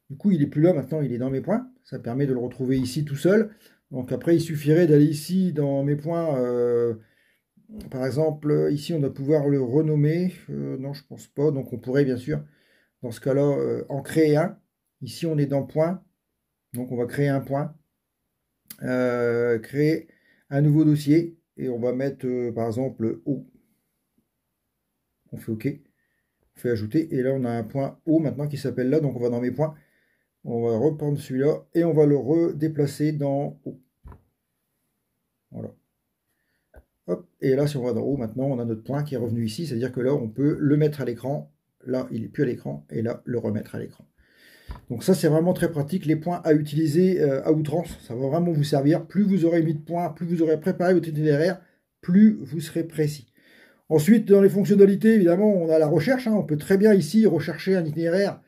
Du coup il est plus là maintenant, il est dans mes points. Ça permet de le retrouver ici tout seul. Donc après il suffirait d'aller ici dans mes points. Par exemple ici on doit pouvoir le renommer. Non je pense pas. Donc on pourrait bien sûr dans ce cas-là en créer un. Ici on est dans point. Donc on va créer un point. Créer un nouveau dossier. Et on va mettre par exemple O. On fait OK. On fait ajouter. Et là, on a un point O maintenant qui s'appelle là. Donc, on va dans mes points. On va reprendre celui-là. Et on va le redéplacer dans O. Voilà. Hop. Et là, si on va dans O, maintenant, on a notre point qui est revenu ici. C'est-à-dire que là, on peut le mettre à l'écran. Là, il n'est plus à l'écran. Et là, le remettre à l'écran. Donc ça, c'est vraiment très pratique. Les points à utiliser à outrance. Ça va vraiment vous servir. Plus vous aurez mis de points, plus vous aurez préparé votre itinéraire, plus vous serez précis. Ensuite, dans les fonctionnalités, évidemment, on a la recherche. Hein. On peut très bien ici rechercher un itinéraire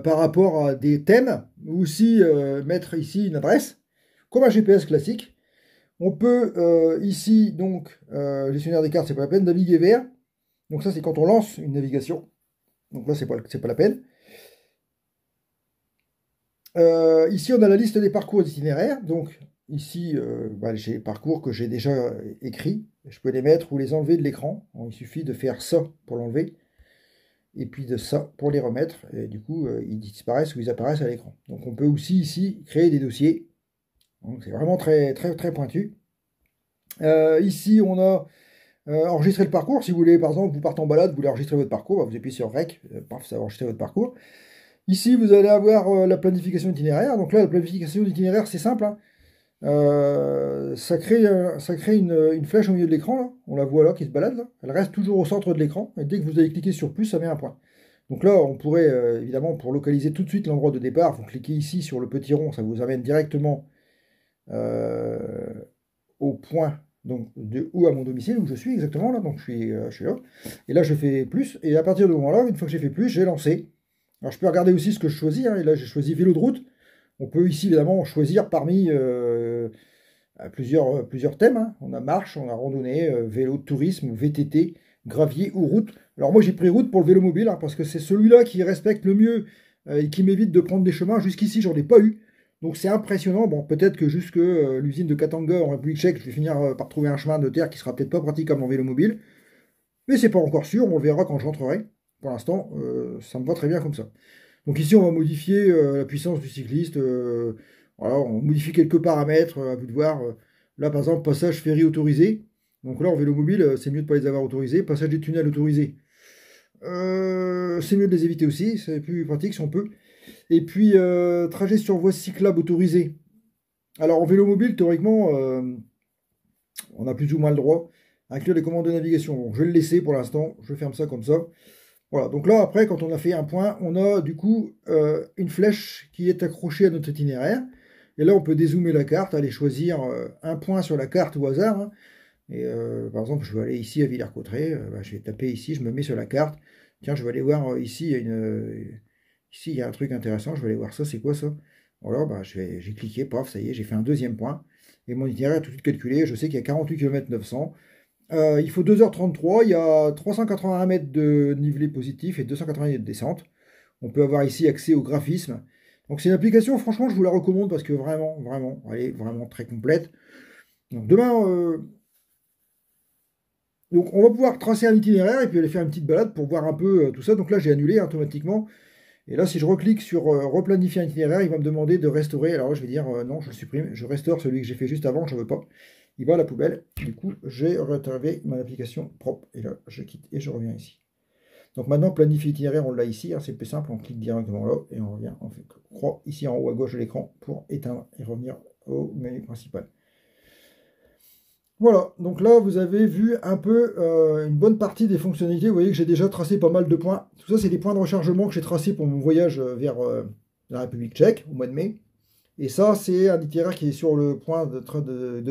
par rapport à des thèmes, ou aussi mettre ici une adresse, comme un GPS classique. On peut ici, donc, gestionnaire des cartes, c'est pas la peine, naviguer vers. Donc ça, c'est quand on lance une navigation. Donc là, c'est pas la peine. Ici, on a la liste des parcours d'itinéraire. Donc ici, j'ai les parcours que j'ai déjà écrits. Je peux les mettre ou les enlever de l'écran. Il suffit de faire ça pour l'enlever. Et puis de ça pour les remettre. Et du coup, ils disparaissent ou ils apparaissent à l'écran. Donc on peut aussi ici créer des dossiers. Donc c'est vraiment très, très, très pointu. Ici, on a enregistré le parcours. Si vous voulez, par exemple, vous partez en balade, vous voulez enregistrer votre parcours, vous appuyez sur REC, paf, ça va enregistrer votre parcours. Ici, vous allez avoir la planification d'itinéraire. Donc là, la planification d'itinéraire, c'est simple. Hein. Ça crée une flèche au milieu de l'écran. On la voit là, qui se balade. Là. Elle reste toujours au centre de l'écran. Et dès que vous allez cliquer sur plus, ça met un point. Donc là, on pourrait, évidemment, pour localiser tout de suite l'endroit de départ, vous cliquez ici sur le petit rond. Ça vous amène directement au point donc, de où à mon domicile, où je suis exactement. Là. Donc je suis là. Et là, je fais plus. Et à partir de ce moment-là, une fois que j'ai fait plus, j'ai lancé. Alors je peux regarder aussi ce que je choisis, hein, et là j'ai choisi vélo de route. On peut ici évidemment choisir parmi plusieurs thèmes. Hein. On a marche, on a randonnée, vélo, tourisme, VTT, gravier ou route. Alors moi j'ai pris route pour le vélo mobile, hein, parce que c'est celui-là qui respecte le mieux et qui m'évite de prendre des chemins. Jusqu'ici j'en ai pas eu. Donc c'est impressionnant. Bon, peut-être que jusque l'usine de Katanga en République tchèque, je vais finir par trouver un chemin de terre qui sera peut-être pas praticable en vélo mobile. Mais c'est pas encore sûr, on le verra quand je rentrerai. Pour l'instant, ça me va très bien comme ça. Donc ici, on va modifier la puissance du cycliste. Voilà, on modifie quelques paramètres, à vous de voir. Là, par exemple, passage ferry autorisé. Donc là, en vélo mobile, c'est mieux de ne pas les avoir autorisés. Passage des tunnels autorisés. C'est mieux de les éviter aussi, c'est plus pratique si on peut. Et puis, trajet sur voie cyclable autorisée. Alors, en vélo mobile, théoriquement, on a plus ou moins le droit. Inclure les commandes de navigation. Bon, je vais le laisser pour l'instant, je ferme ça comme ça. Voilà, donc là, après, quand on a fait un point, on a du coup une flèche qui est accrochée à notre itinéraire. Et là, on peut dézoomer la carte, aller choisir un point sur la carte au hasard. Hein. Et par exemple, je vais aller ici à Villers-Cotterêts. Je vais taper ici, je me mets sur la carte. Tiens, je vais aller voir ici, ici, il y a un truc intéressant. Je vais aller voir ça, c'est quoi ça? Voilà, j'ai cliqué, paf, ça y est, j'ai fait un deuxième point. Et mon itinéraire est tout de suite calculé. Je sais qu'il y a 48 km 900. Il faut 2h33, il y a 381 mètres de nivelé positif et 280 mètres de descente. On peut avoir ici accès au graphisme. Donc c'est une application, franchement, je vous la recommande parce que vraiment, vraiment, elle est vraiment très complète. Donc demain, donc on va pouvoir tracer un itinéraire et puis aller faire une petite balade pour voir un peu tout ça. Donc là, j'ai annulé automatiquement. Et là, si je reclique sur replanifier un itinéraire, il va me demander de restaurer. Alors là, je vais dire non, je le supprime. Je restaure celui que j'ai fait juste avant, je ne veux pas. il va à la poubelle. Du coup, j'ai retrouvé mon application propre. Et là, je quitte et je reviens ici. Donc maintenant, planifier itinéraire, on l'a ici. Hein, c'est plus simple, on clique directement là et on revient. On fait croix ici en haut à gauche de l'écran pour éteindre et revenir au menu principal. Voilà, donc là vous avez vu un peu une bonne partie des fonctionnalités. Vous voyez que j'ai déjà tracé pas mal de points. Tout ça, c'est des points de rechargement que j'ai tracés pour mon voyage vers la République tchèque au mois de mai. Et ça, c'est un itinéraire qui est sur le point de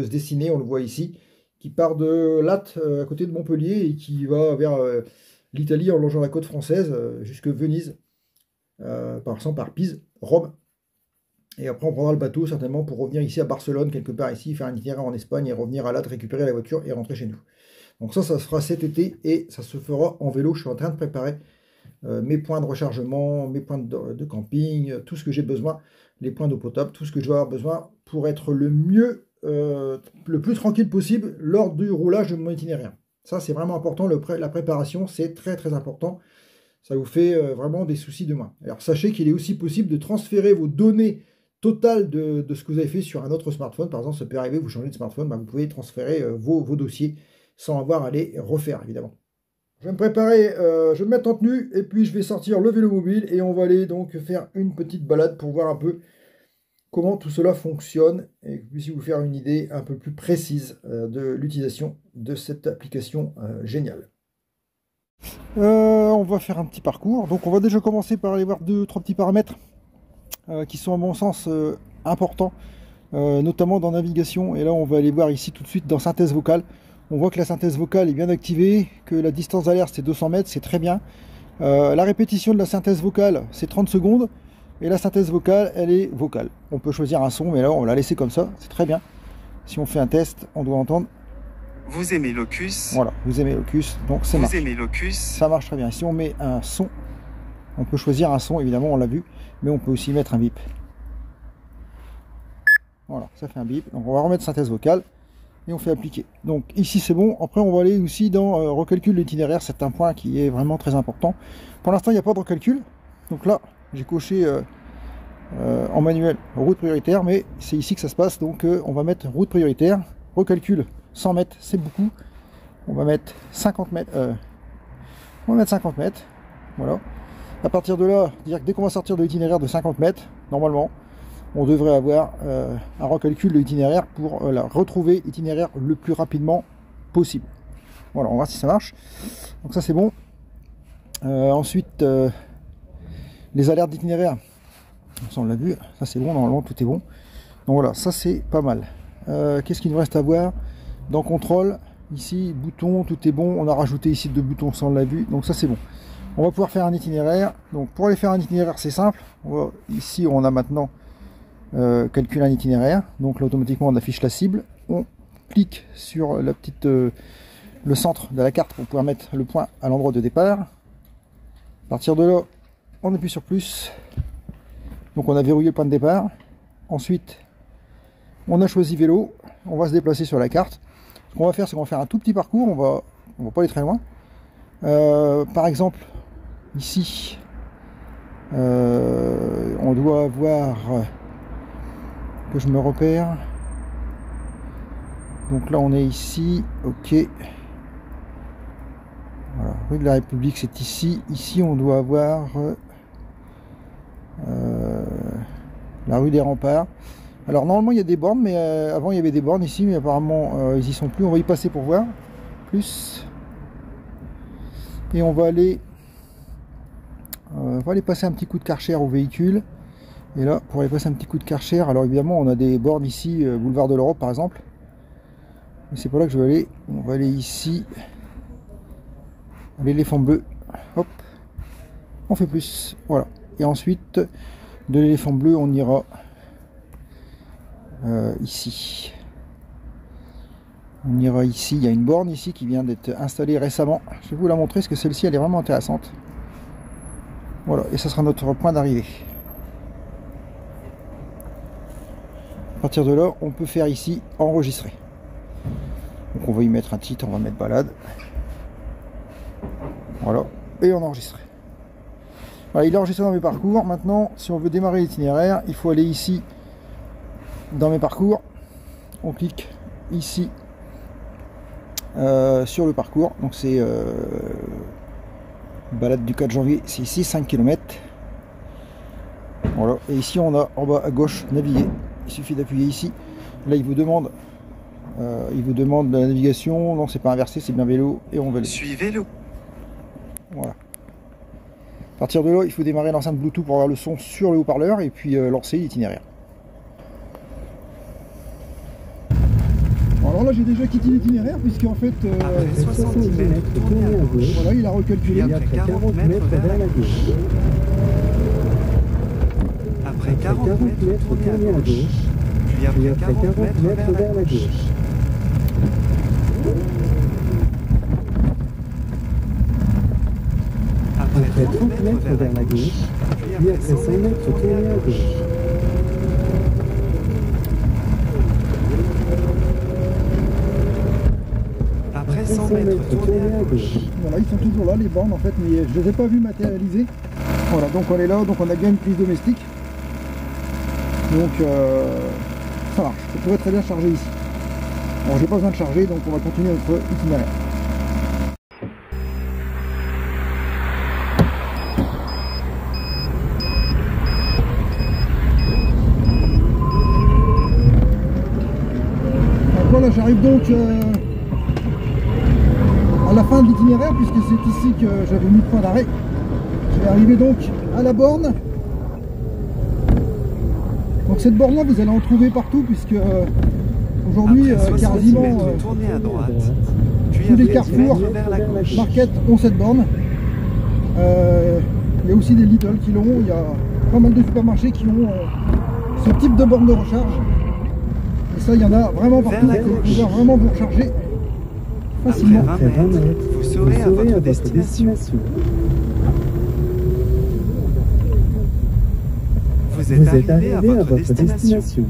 se dessiner, on le voit ici, qui part de Latte, à côté de Montpellier, et qui va vers l'Italie en longeant la côte française, jusque Venise, passant par Pise, Rome. Et après, on prendra le bateau certainement pour revenir ici à Barcelone, quelque part ici, faire un itinéraire en Espagne et revenir à Latte, récupérer la voiture et rentrer chez nous. Donc ça se fera cet été et ça se fera en vélo. Je suis en train de préparer mes points de rechargement, mes points de camping, tout ce que j'ai besoin, les points d'eau potable, tout ce que je vais avoir besoin pour être le plus tranquille possible lors du roulage de mon itinéraire. Ça, c'est vraiment important. La préparation, c'est très très important. Ça vous fait vraiment des soucis de moins. Alors sachez qu'il est aussi possible de transférer vos données total de ce que vous avez fait sur un autre smartphone. Par exemple, ça peut arriver, vous changez de smartphone, vous pouvez transférer vos dossiers sans avoir à les refaire, évidemment. Je vais me préparer, je vais me mettre en tenue, et puis je vais sortir le vélo mobile, et on va aller donc faire une petite balade pour voir un peu comment tout cela fonctionne, et que vous puissiez vous faire une idée un peu plus précise de l'utilisation de cette application géniale. On va faire un petit parcours, donc on va déjà commencer par aller voir 2-3 petits paramètres qui sont à mon sens importants, notamment dans navigation. Et là on va aller voir ici tout de suite dans synthèse vocale. On voit que la synthèse vocale est bien activée, que la distance d'alerte c'est 200 mètres, c'est très bien. La répétition de la synthèse vocale c'est 30 secondes, et la synthèse vocale elle est vocale. On peut choisir un son, mais là on va la laisser comme ça, c'est très bien. Si on fait un test, on doit entendre vous aimez Locus. Voilà, vous aimez Locus, donc c'est marche. Vous aimez Locus. Ça marche très bien. Si on met un son, on peut choisir un son, évidemment on l'a vu, mais on peut aussi mettre un bip. Voilà, ça fait un bip. Donc on va remettre synthèse vocale et on fait appliquer. Donc ici c'est bon. Après on va aller aussi dans recalcul de l'itinéraire. C'est un point qui est vraiment très important. Pour l'instant il n'y a pas de recalcul. Donc là j'ai coché en manuel route prioritaire, mais c'est ici que ça se passe. Donc on va mettre route prioritaire. Recalcul 100 mètres, c'est beaucoup. On va mettre 50 mètres. On va mettre 50 mètres. Voilà. À partir de là, dire que dès qu'on va sortir de l'itinéraire de 50 mètres, normalement, on devrait avoir un recalcul de l'itinéraire pour retrouver l'itinéraire le plus rapidement possible. Voilà, on va voir si ça marche. Donc ça c'est bon. Ensuite, les alertes d'itinéraire. Ça on l'a vu, ça c'est bon, normalement tout est bon. Donc voilà, ça c'est pas mal. Qu'est-ce qu'il nous reste à voir? Dans contrôle, ici, bouton, tout est bon. On a rajouté ici 2 boutons, ça on l'a vu, donc ça c'est bon. On va pouvoir faire un itinéraire. Donc pour aller faire un itinéraire, c'est simple. Ici, on a maintenant calculé un itinéraire. Donc là, automatiquement, on affiche la cible. On clique sur la petite, le centre de la carte pour pouvoir mettre le point à l'endroit de départ. À partir de là, on appuie sur plus. Donc on a verrouillé le point de départ. Ensuite, on a choisi vélo. On va se déplacer sur la carte. Ce qu'on va faire, c'est qu'on va faire un tout petit parcours. On va pas aller très loin. Par exemple, ici, on doit avoir que je me repère. Donc là, on est ici. Ok. Voilà, rue de la République, c'est ici. Ici, on doit avoir la rue des Remparts. Alors normalement, il y a des bornes, mais avant il y avait des bornes ici, mais apparemment ils y sont plus. On va y passer pour voir. Plus. Et on va aller passer un petit coup de Karcher au véhicule. Et là, pour aller passer un petit coup de Karcher, alors évidemment, on a des bornes ici, boulevard de l'Europe par exemple. Mais c'est pas là que je vais aller. On va aller ici. L'éléphant bleu. Hop. On fait plus. Voilà. Et ensuite, de l'éléphant bleu, on ira ici. On ira ici, il y a une borne ici qui vient d'être installée récemment. Je vais vous la montrer parce que celle-ci elle est vraiment intéressante. Voilà, et ça sera notre point d'arrivée. À partir de là, on peut faire ici enregistrer. Donc on va y mettre un titre, on va mettre balade. Voilà, et on enregistre. Voilà, il est enregistré dans mes parcours. Maintenant, si on veut démarrer l'itinéraire, il faut aller ici dans mes parcours. On clique ici sur le parcours. Donc c'est balade du 4 janvier, c'est ici 5 km. Voilà, et ici on a en bas à gauche naviguer. Il suffit d'appuyer ici. Là il vous demande la navigation. Non, c'est pas inversé, c'est bien vélo et on va le Suivez le... voilà. À partir de là, il faut démarrer l'enceinte Bluetooth pour avoir le son sur le haut-parleur et puis lancer l'itinéraire. Alors là, j'ai déjà quitté l'itinéraire puisque en fait, Après 70 mètres, tournez à gauche. voilà, il a recalculé. Puis après 40 mètres vers la gauche. Après 40 mètres, tournez à gauche. Puis après 40 mètres vers la gauche. Après 30 mètres vers la gauche. Puis après 100 mètres, tournez à gauche. Après 100 mètres, tournez à gauche. Voilà, ils sont toujours là, les bornes en fait, mais je les ai pas vus matérialiser. Voilà, donc on est là, donc on a bien une prise domestique. Donc ça marche, ça pourrait très bien charger ici. Alors j'ai pas besoin de charger, donc on va continuer notre itinéraire. Donc voilà, j'arrive donc à la fin de l'itinéraire, puisque c'est ici que j'avais mis le point d'arrêt. Je vais arriver donc à la borne. Donc cette borne là vous allez en trouver partout, puisque aujourd'hui quasiment tournez à droite. tous les carrefours Market ont cette borne. Il y a aussi des Lidl qui l'ont, il y a pas mal de supermarchés qui ont ce type de borne de recharge. Et ça, il y en a vraiment partout, vous allez pouvoir vraiment vous recharger facilement. Après 20 mètres, vous serez à votre destination. Vous êtes arrivé à votre destination.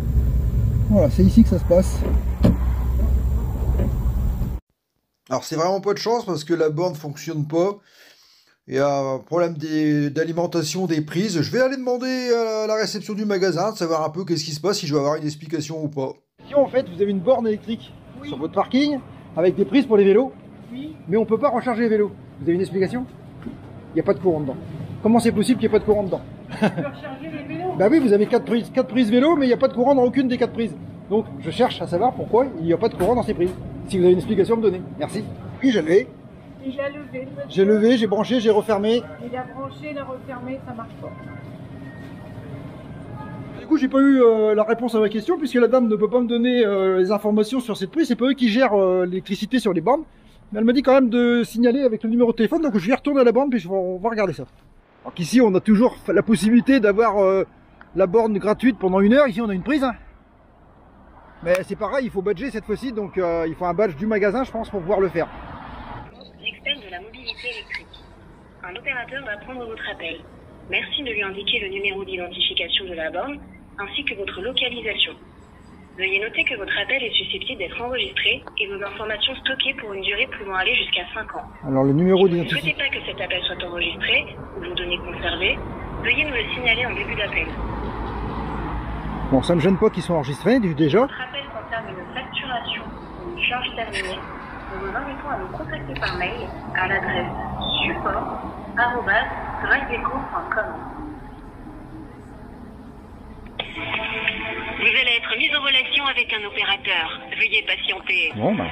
Voilà, c'est ici que ça se passe. Alors c'est vraiment pas de chance parce que la borne fonctionne pas. Il y a un problème d'alimentation des prises. Je vais aller demander à la réception du magasin de savoir un peu qu'est-ce qui se passe, si je vais avoir une explication ou pas. Si en fait vous avez une borne électrique sur votre parking avec des prises pour les vélos, mais on peut pas recharger les vélos. Vous avez une explication? Il n'y a pas de courant dedans. Comment c'est possible qu'il n'y ait pas de courant dedans? Recharger les vélos? Bah oui, vous avez 4 prises vélo, mais il n'y a pas de courant dans aucune des 4 prises. Donc je cherche à savoir pourquoi il n'y a pas de courant dans ces prises. Si vous avez une explication à me donner. Merci. Oui, j'ai levé. Il a levé. J'ai levé, j'ai branché, j'ai refermé. Il a branché, il a refermé, ça marche pas. Du coup, j'ai pas eu la réponse à ma question, puisque la dame ne peut pas me donner les informations sur cette prise. C'est pas eux qui gèrent l'électricité sur les bornes. Mais elle m'a dit quand même de signaler avec le numéro de téléphone, donc je vais retourner à la borne, puis on va regarder ça. Alors qu'ici, on a toujours la possibilité d'avoir la borne gratuite pendant 1 heure. Ici, on a une prise. Hein. Mais c'est pareil, il faut badger cette fois-ci, donc il faut un badge du magasin, je pense, pour pouvoir le faire. L'expert de la mobilité électrique. Un opérateur va prendre votre appel. Merci de lui indiquer le numéro d'identification de la borne ainsi que votre localisation. Veuillez noter que votre appel est susceptible d'être enregistré et vos informations stockées pour une durée pouvant aller jusqu'à 5 ans. Alors le numéro Si vous ne d'identification. souhaitez pas que cet appel soit enregistré ou vos données conservées, veuillez nous le signaler en début d'appel. Bon, ça me gêne pas qu'ils soient enregistrés déjà. Votre appel concerne une facturation ou une charge terminée. Nous vous invitons à nous contacter par mail à l'adresse support@driveeco.com. Vous allez être mis en relation avec un opérateur. Veuillez patienter. Bon, bah,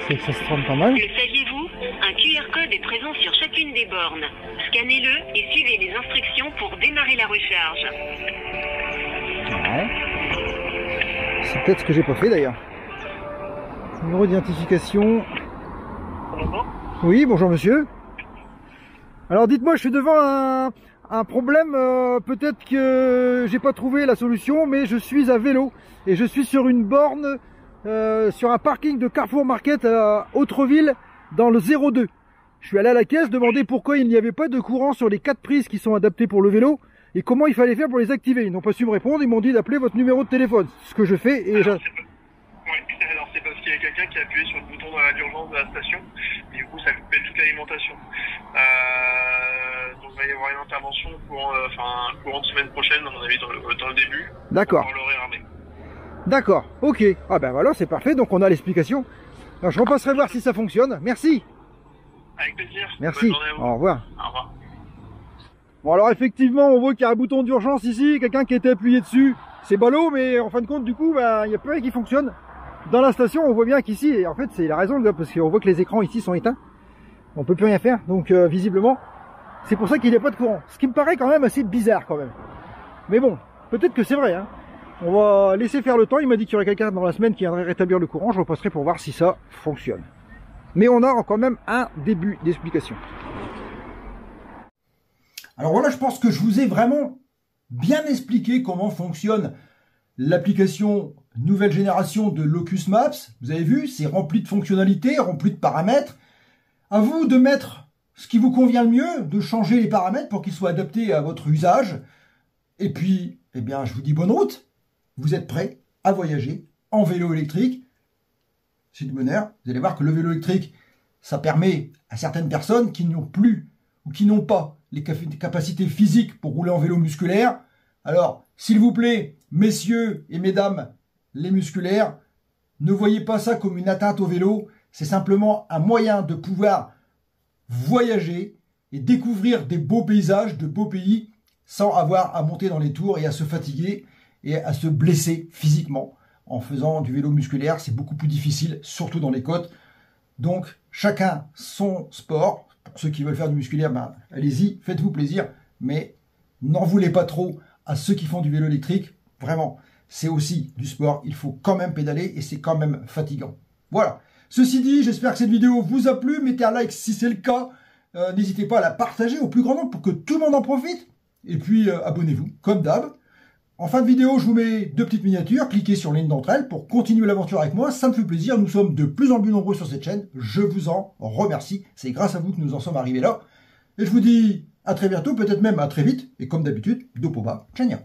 ça se trompe pas mal. Le saviez-vous? Un QR code est présent sur chacune des bornes. Scannez-le et suivez les instructions pour démarrer la recharge. Ouais. C'est peut-être ce que j'ai pas fait d'ailleurs. Numéro d'identification. Oui, bonjour monsieur. Alors dites-moi, je suis devant un problème, peut-être que j'ai pas trouvé la solution, mais je suis à vélo et je suis sur une borne, sur un parking de Carrefour Market à Autreville dans le 02. Je suis allé à la caisse demander pourquoi il n'y avait pas de courant sur les 4 prises qui sont adaptées pour le vélo et comment il fallait faire pour les activer. Ils n'ont pas su me répondre, ils m'ont dit d'appeler votre numéro de téléphone. Ce que je fais et alors c'est parce qu'il y a quelqu'un qui a appuyé sur le bouton d'urgence de la station et du coup ça coupait toute l'alimentation. Donc il va y avoir une intervention courant de semaine prochaine, à mon avis, dans le début. D'accord. Dans l'horaire armé. D'accord, ok. Ah ben voilà, c'est parfait, donc on a l'explication. Alors, je repasserai voir si ça fonctionne. Merci. Avec plaisir. Merci. Bonne journée à vous. Au revoir. Au revoir. Bon alors effectivement, on voit qu'il y a un bouton d'urgence ici, quelqu'un qui a été appuyé dessus. C'est ballot, mais en fin de compte, du coup, il n'y a plus rien qui fonctionne. Dans la station, on voit bien qu'ici, en fait, c'est la raison, parce qu'on voit que les écrans ici sont éteints. On peut plus rien faire, donc visiblement, c'est pour ça qu'il n'y a pas de courant. Ce qui me paraît quand même assez bizarre quand même. Mais bon, peut-être que c'est vrai, hein. On va laisser faire le temps. Il m'a dit qu'il y aurait quelqu'un dans la semaine qui viendrait rétablir le courant. Je repasserai pour voir si ça fonctionne. Mais on a quand même un début d'explication. Alors voilà, je pense que je vous ai vraiment bien expliqué comment fonctionne l'application nouvelle génération de Locus Maps. Vous avez vu, c'est rempli de fonctionnalités, rempli de paramètres. À vous de mettre ce qui vous convient le mieux, de changer les paramètres pour qu'ils soient adaptés à votre usage. Et puis, eh bien, je vous dis bonne route. Vous êtes prêts à voyager en vélo électrique. C'est du bonheur. Vous allez voir que le vélo électrique, ça permet à certaines personnes qui n'ont plus ou qui n'ont pas les capacités physiques pour rouler en vélo musculaire. Alors, s'il vous plaît, messieurs et mesdames les musculaires, ne voyez pas ça comme une atteinte au vélo. C'est simplement un moyen de pouvoir voyager et découvrir des beaux paysages, de beaux pays, sans avoir à monter dans les tours et à se fatiguer et à se blesser physiquement. En faisant du vélo musculaire, c'est beaucoup plus difficile, surtout dans les côtes. Donc, chacun son sport. Pour ceux qui veulent faire du musculaire, allez-y, faites-vous plaisir. Mais n'en voulez pas trop à ceux qui font du vélo électrique. Vraiment, c'est aussi du sport. Il faut quand même pédaler et c'est quand même fatigant. Voilà. Ceci dit, j'espère que cette vidéo vous a plu. Mettez un like si c'est le cas. N'hésitez pas à la partager au plus grand nombre pour que tout le monde en profite. Et puis, abonnez-vous, comme d'hab. En fin de vidéo, je vous mets 2 petites miniatures. Cliquez sur l'une d'entre elles pour continuer l'aventure avec moi. Ça me fait plaisir. Nous sommes de plus en plus nombreux sur cette chaîne. Je vous en remercie. C'est grâce à vous que nous en sommes arrivés là. Et je vous dis à très bientôt, peut-être même à très vite. Et comme d'habitude, dos pour bas, ciao.